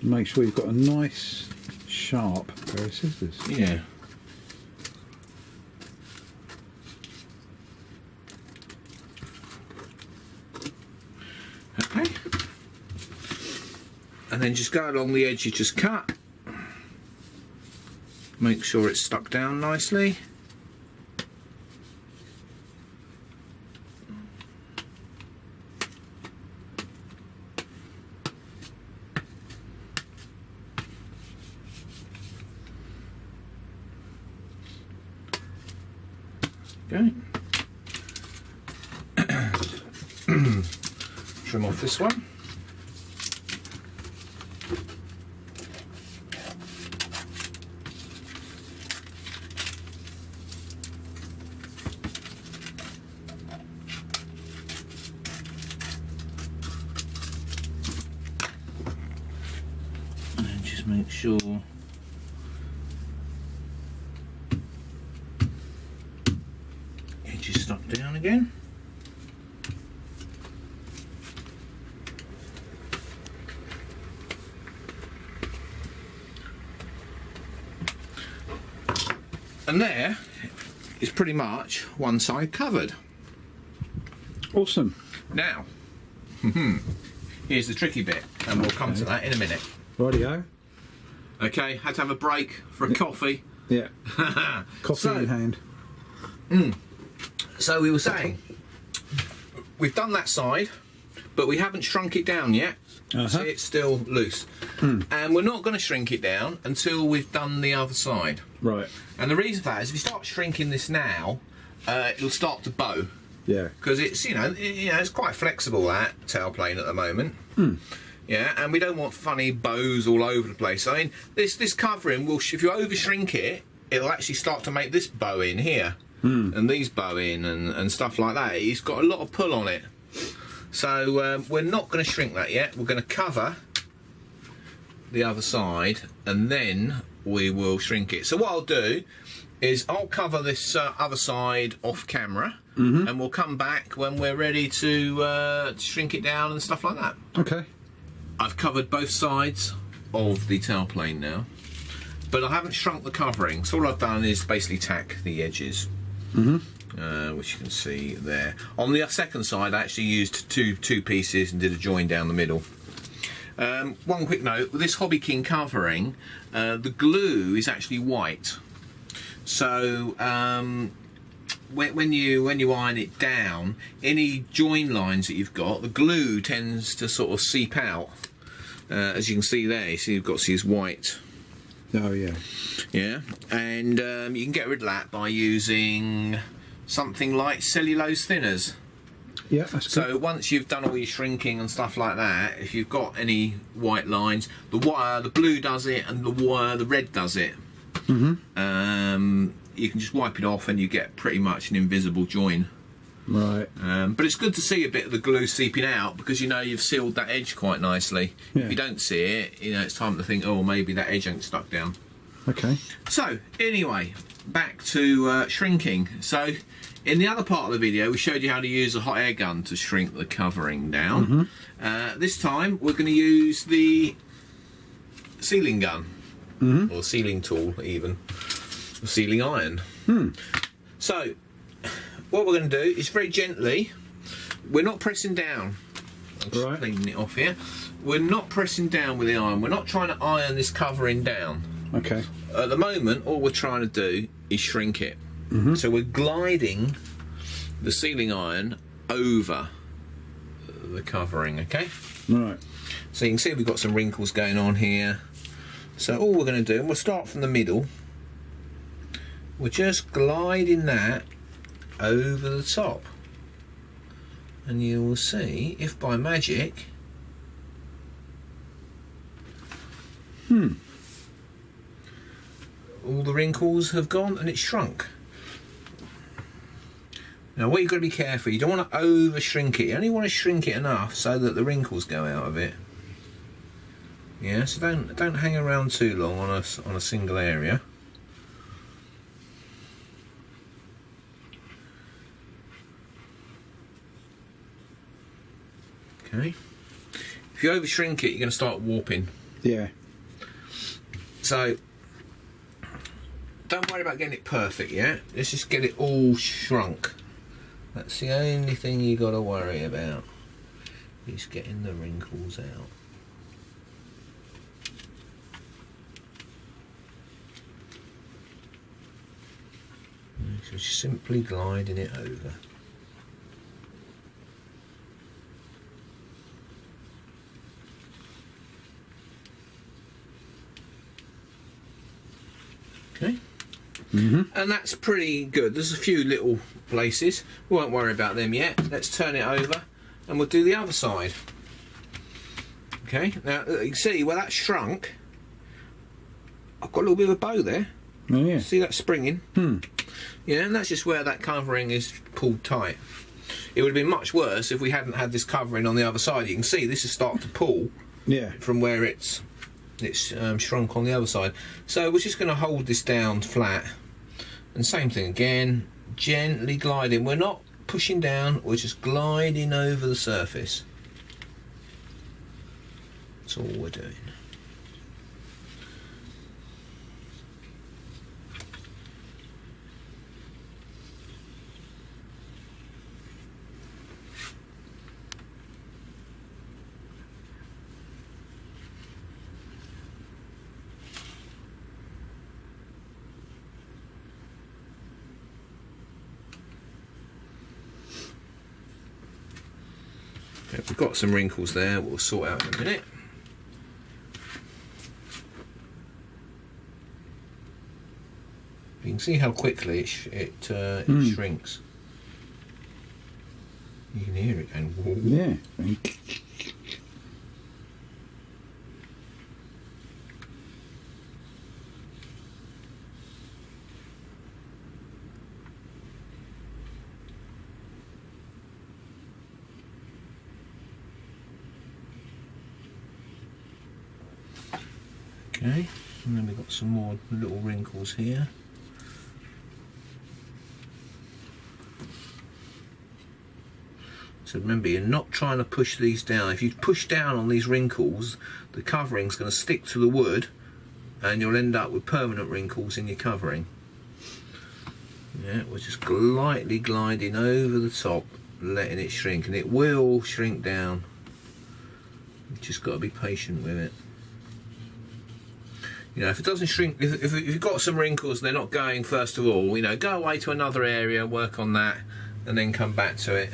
Make sure you've got a nice sharp pair of scissors. Yeah. Okay. And then just go along the edge you just cut. Make sure it's stuck down nicely. Okay. Trim off this one. And just make sure edge is stuck down again. And there is pretty much one side covered. Awesome. Now, here's the tricky bit, and we'll come to that in a minute. Rightio. Okay, had to have a break for a coffee. Yeah. Coffee in hand. So we were saying, we've done that side, but we haven't shrunk it down yet. See, it's still loose. And we're not going to shrink it down until we've done the other side. Right. And the reason for that is if you start shrinking this now, it'll start to bow. Yeah. Because it's, it's quite flexible, that tailplane at the moment. Yeah, and we don't want funny bows all over the place. I mean, this covering will, if you over shrink it, it'll actually start to make this bow in here. And these bow in and stuff like that. It's got a lot of pull on it. So we're not going to shrink that yet. We're going to cover the other side and then we will shrink it. So what I'll do is I'll cover this other side off camera and we'll come back when we're ready to shrink it down and stuff like that. Okay. I've covered both sides of the tailplane now, but I haven't shrunk the covering. So all I've done is basically tack the edges. Which you can see there. On the second side I actually used two pieces and did a join down the middle. One quick note, with this Hobbyking covering, the glue is actually white. So when you iron it down, any join lines that you've got, the glue tends to sort of seep out. As you can see there, you see you've got this white. Oh yeah. Yeah, and you can get rid of that by using something like cellulose thinners. Yeah, that's So good. once you've done all your shrinking and stuff like that, if you've got any white lines, the blue does it and the red does it. You can just wipe it off and you get pretty much an invisible join. Right. But it's good to see a bit of the glue seeping out because you've sealed that edge quite nicely. Yeah. If you don't see it, it's time to think, oh, maybe that edge ain't stuck down. Okay. So anyway, back to shrinking. So in the other part of the video we showed you how to use a hot air gun to shrink the covering down. This time we're going to use the sealing gun or sealing tool, even or sealing iron. So what we're going to do is very gently, we're not pressing down. I'm just Right. cleaning it off here. We're not pressing down with the iron. We're not trying to iron this covering down. Okay. At the moment, all we're trying to do is shrink it. So we're gliding the sealing iron over the covering, okay? Right. So you can see we've got some wrinkles going on here. So all we're going to do, and we'll start from the middle, we're just gliding that over the top. And you will see, if by magic, all the wrinkles have gone and it's shrunk. Now what you've got to be careful, you don't want to over shrink it, you only want to shrink it enough so that the wrinkles go out of it. Yeah, so don't hang around too long on a single area. Okay. If you over shrink it, you're going to start warping. Yeah. So don't worry about getting it perfect yet. Let's just get it all shrunk. That's the only thing you got to worry about. Is getting the wrinkles out. So simply gliding it over. Okay. and that's pretty good. There's a few little places, we won't worry about them yet. Let's turn it over and we'll do the other side. Okay, now you can see where that shrunk, I've got a little bit of a bow there. Oh yeah. See that springing? Yeah, and that's just where that covering is pulled tight. It would have been much worse if we hadn't had this covering on the other side. You can see this is starting to pull from where it's shrunk on the other side. So we're just going to hold this down flat, and same thing again, gently gliding. We're not pushing down, we're just gliding over the surface. That's all we're doing. We've got some wrinkles there, we'll sort out in a minute. You can see how quickly it shrinks. You can hear it and Yeah. Okay, and then we've got some more little wrinkles here. So remember, you're not trying to push these down. If you push down on these wrinkles, the covering's going to stick to the wood and you'll end up with permanent wrinkles in your covering. Yeah, we're just lightly gliding over the top, letting it shrink, and it will shrink down. You've just got to be patient with it. You know, if it doesn't shrink, if you've got some wrinkles and they're not going first of all, you know, go away to another area, work on that, and then come back to it.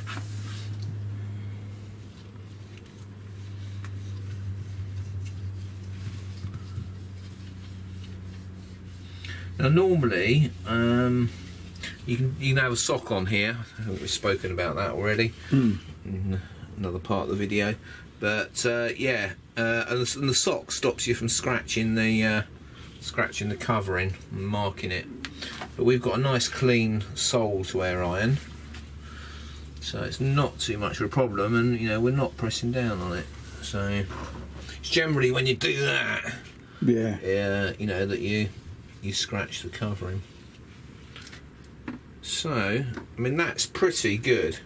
Now normally, you can have a sock on here. I think we've spoken about that already in another part of the video. But yeah, and the sock stops you from scratching the covering and marking it. But we've got a nice clean sole to air iron, so it's not too much of a problem, and you know, we're not pressing down on it. So it's generally when you do that, you know, that you scratch the covering. So I mean, that's pretty good,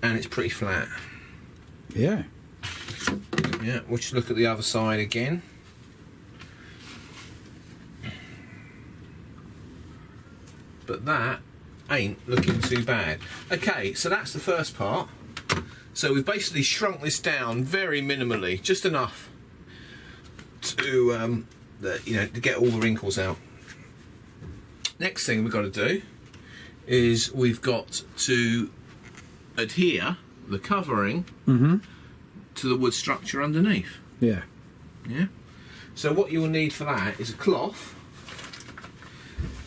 and it's pretty flat. Yeah. Yeah, we'll just look at the other side again. But that ain't looking too bad. Okay, so that's the first part. So we've basically shrunk this down very minimally, just enough to you know, to get all the wrinkles out. Next thing we've got to do is we've got to adhere the covering to the wood structure underneath. Yeah. Yeah. So what you will need for that is a cloth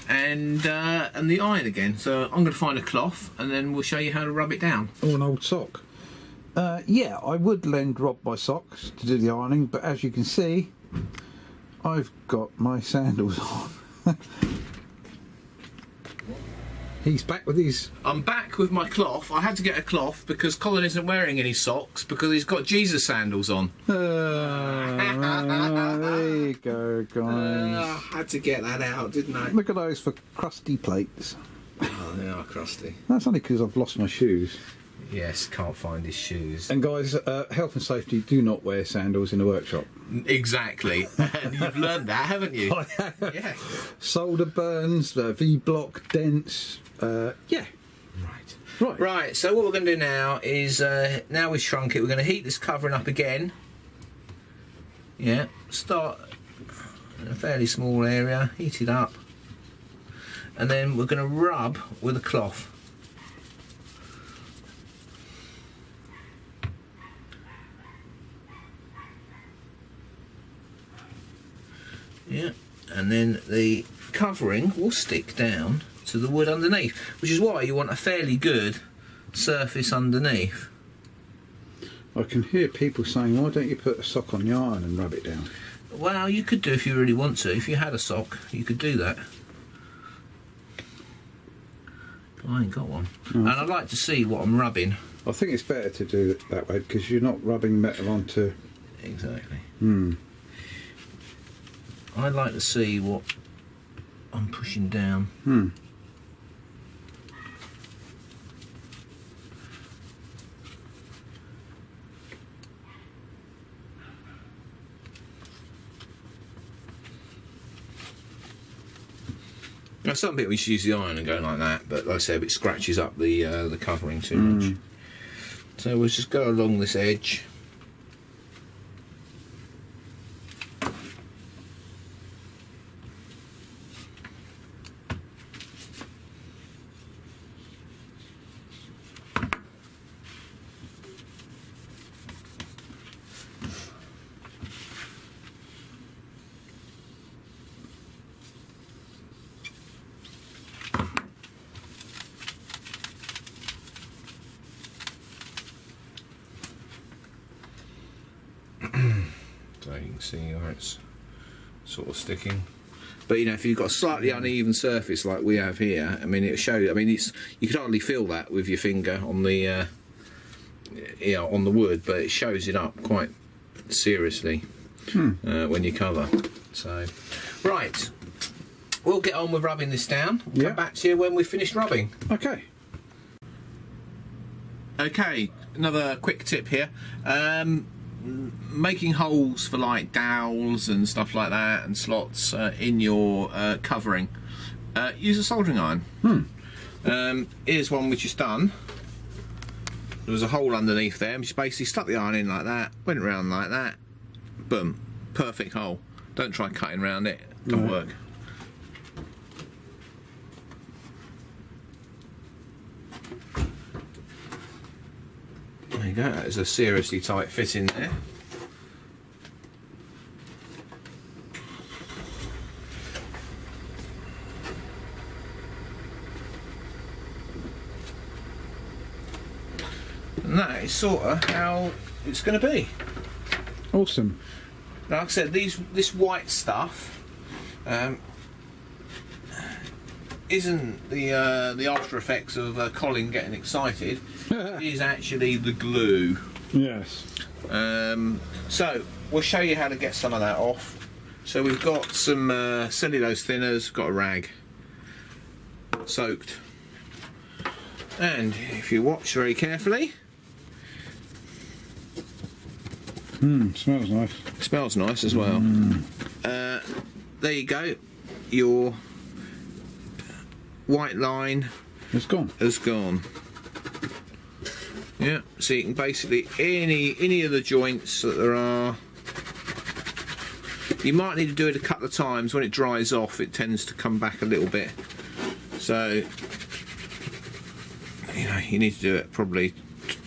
and the iron again. So I'm going to find a cloth and then we'll show you how to rub it down. Oh, an old sock. Yeah, I would lend Rob my socks to do the ironing, but as you can see, I've got my sandals on. He's back with his... I'm back with my cloth. I had to get a cloth because Colin isn't wearing any socks because he's got Jesus sandals on. There you go, guys. I had to get that out, didn't I? Look at those for crusty plates. Oh, they are crusty. That's only because I've lost my shoes. Yes, can't find his shoes. And guys, health and safety, do not wear sandals in the workshop. Exactly. And you've learned that, haven't you? I have. Yeah. Solder burns, V-block, dents. Yeah. Right, so what we're going to do now is, now we've shrunk it, we're going to heat this covering up again. Yeah, start in a fairly small area, heat it up. And then we're going to rub with a cloth. Yeah, and then the covering will stick down to the wood underneath, which is why you want a fairly good surface underneath. I can hear people saying, why don't you put a sock on the iron and rub it down? Well, you could do if you really want to. If you had a sock, you could do that. I ain't got one. And I'd like to see what I'm rubbing. I think it's better to do it that way because you're not rubbing metal onto... Exactly. Hmm. I'd like to see what I'm pushing down. Hmm. Now, some people just use the iron and go like that, but like I said, it scratches up the covering too much. So we'll just go along this edge. So you can see where it's sort of sticking. But you know, if you've got a slightly uneven surface like we have here, I mean, it'll show you. I mean, you can hardly feel that with your finger on the on the wood, but it shows it up quite seriously when you cover. So, right, we'll get on with rubbing this down. We'll come back to you when we've finished rubbing. Okay. Okay, another quick tip here. Making holes for like dowels and stuff like that and slots in your covering, use a soldering iron. Here's one which is done. There was a hole underneath there, and just basically stuck the iron in like that, went around like that, boom, perfect hole. Don't try cutting around it, don't work. There you go, that is a seriously tight fit in there. And that is sort of how it's going to be. Awesome. Now, like I said, this white stuff isn't the after effects of Colin getting excited. It is actually the glue. Yes. So we'll show you how to get some of that off. So we've got some cellulose thinners, got a rag, soaked, and if you watch very carefully, Smells nice. smells nice as well. There you go, your white line It's gone. has gone. Yeah, so you can basically any of the joints that there are. You might need to do it a couple of times. When it dries off, it tends to come back a little bit. So you know, you need to do it probably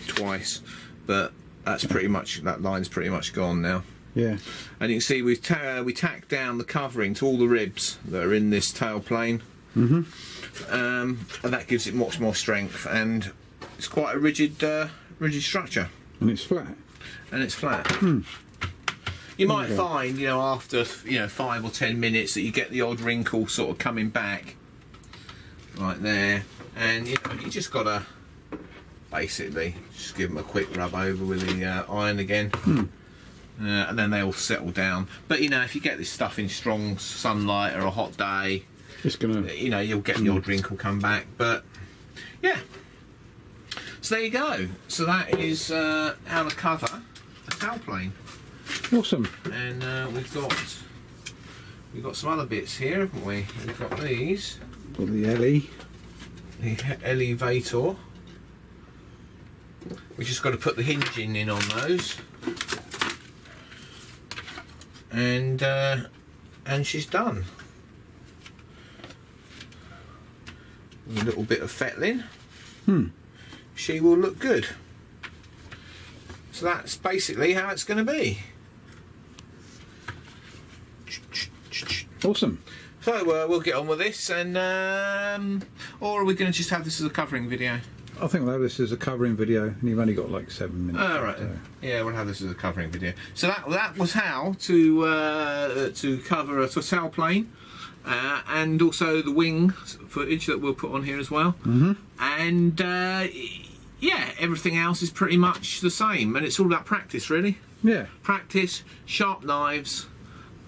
twice, but that's pretty much, that line's pretty much gone now. Yeah. And you can see we tacked down the covering to all the ribs that are in this tail plane. And that gives it much more strength, and it's quite a rigid structure. And it's flat. And it's flat. You might find, you know, after 5 or 10 minutes that you get the odd wrinkle sort of coming back, right there, and you know, you just gotta basically just give them a quick rub over with the iron again. And then they all settle down. But you know, if you get this stuff in strong sunlight or a hot day, It's gonna. you know, you'll get the odd wrinkle come back. But yeah, so there you go. So that is how to cover a tail plane. Awesome. And we've got some other bits here, haven't we? We've got these, Got the Ellie. the elevator. We just got to put the hinging in on those, and she's done. With a little bit of fettling, she will look good. So that's basically how it's going to be. Awesome. So we'll get on with this, and or are we going to just have this as a covering video? I think that this is a covering video, and you've only got like 7 minutes. Oh, right. Yeah, we'll have this as a covering video. So that was how to cover a Total plane, and also the wing footage that we'll put on here as well. Mm-hmm. And yeah, everything else is pretty much the same, and it's all about practice, really. Yeah. Practice, sharp knives,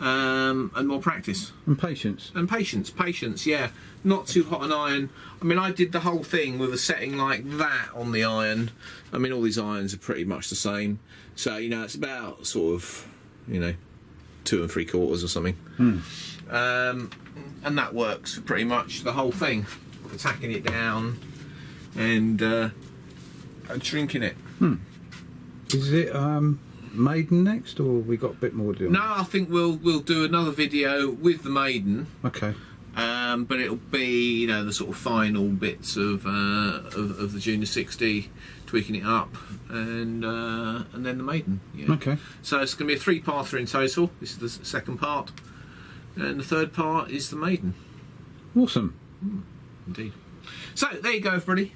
and more practice. And patience. And patience, yeah. Not too hot an iron. I mean, I did the whole thing with a setting like that on the iron. I mean, all these irons are pretty much the same. So, you know, it's about sort of, you know, 2 3/4 or something. And that works for pretty much the whole thing. Tacking it down and shrinking it. Is it maiden next, or we got a bit more to do? No, I think we'll do another video with the maiden. Okay. But it'll be, you know, the sort of final bits of the Junior 60, tweaking it up, and then the maiden. Yeah. Okay. So it's going to be a 3-parter in total. This is the second part, and the third part is the maiden. Awesome. Indeed. So there you go, everybody.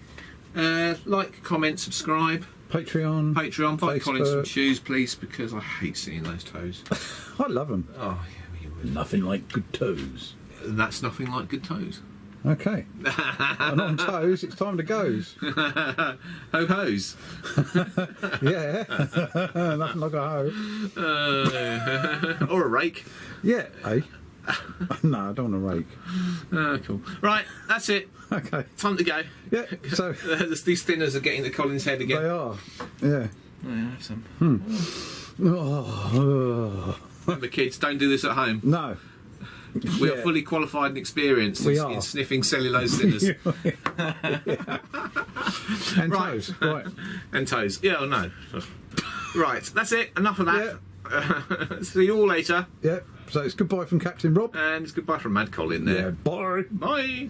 Like, comment, subscribe. Patreon. Buy Colin some Facebook. shoes, please, because I hate seeing those toes. I love them. Oh, yeah, you would. Nothing like good toes. That's nothing like good toes. Okay. And on toes, it's time to goes. Ho hos. Yeah. Nothing like a hoe. Or a rake. Yeah. Eh? No, I don't want a rake. Cool. Right, that's it. Okay. Time to go. Yeah. So These thinners are getting to Colin's head again. they are. Yeah. Yeah, have some. Oh. Remember, kids, don't do this at home. No. We are Yeah. fully qualified and experienced We in are. sniffing cellulose thinners. And Right. toes. Right. And toes. Yeah, oh no. Right, that's it. Enough of that. See you all later. Yeah. So it's goodbye from Captain Rob. And it's goodbye from Mad Colin there. Yeah. Bye. Bye.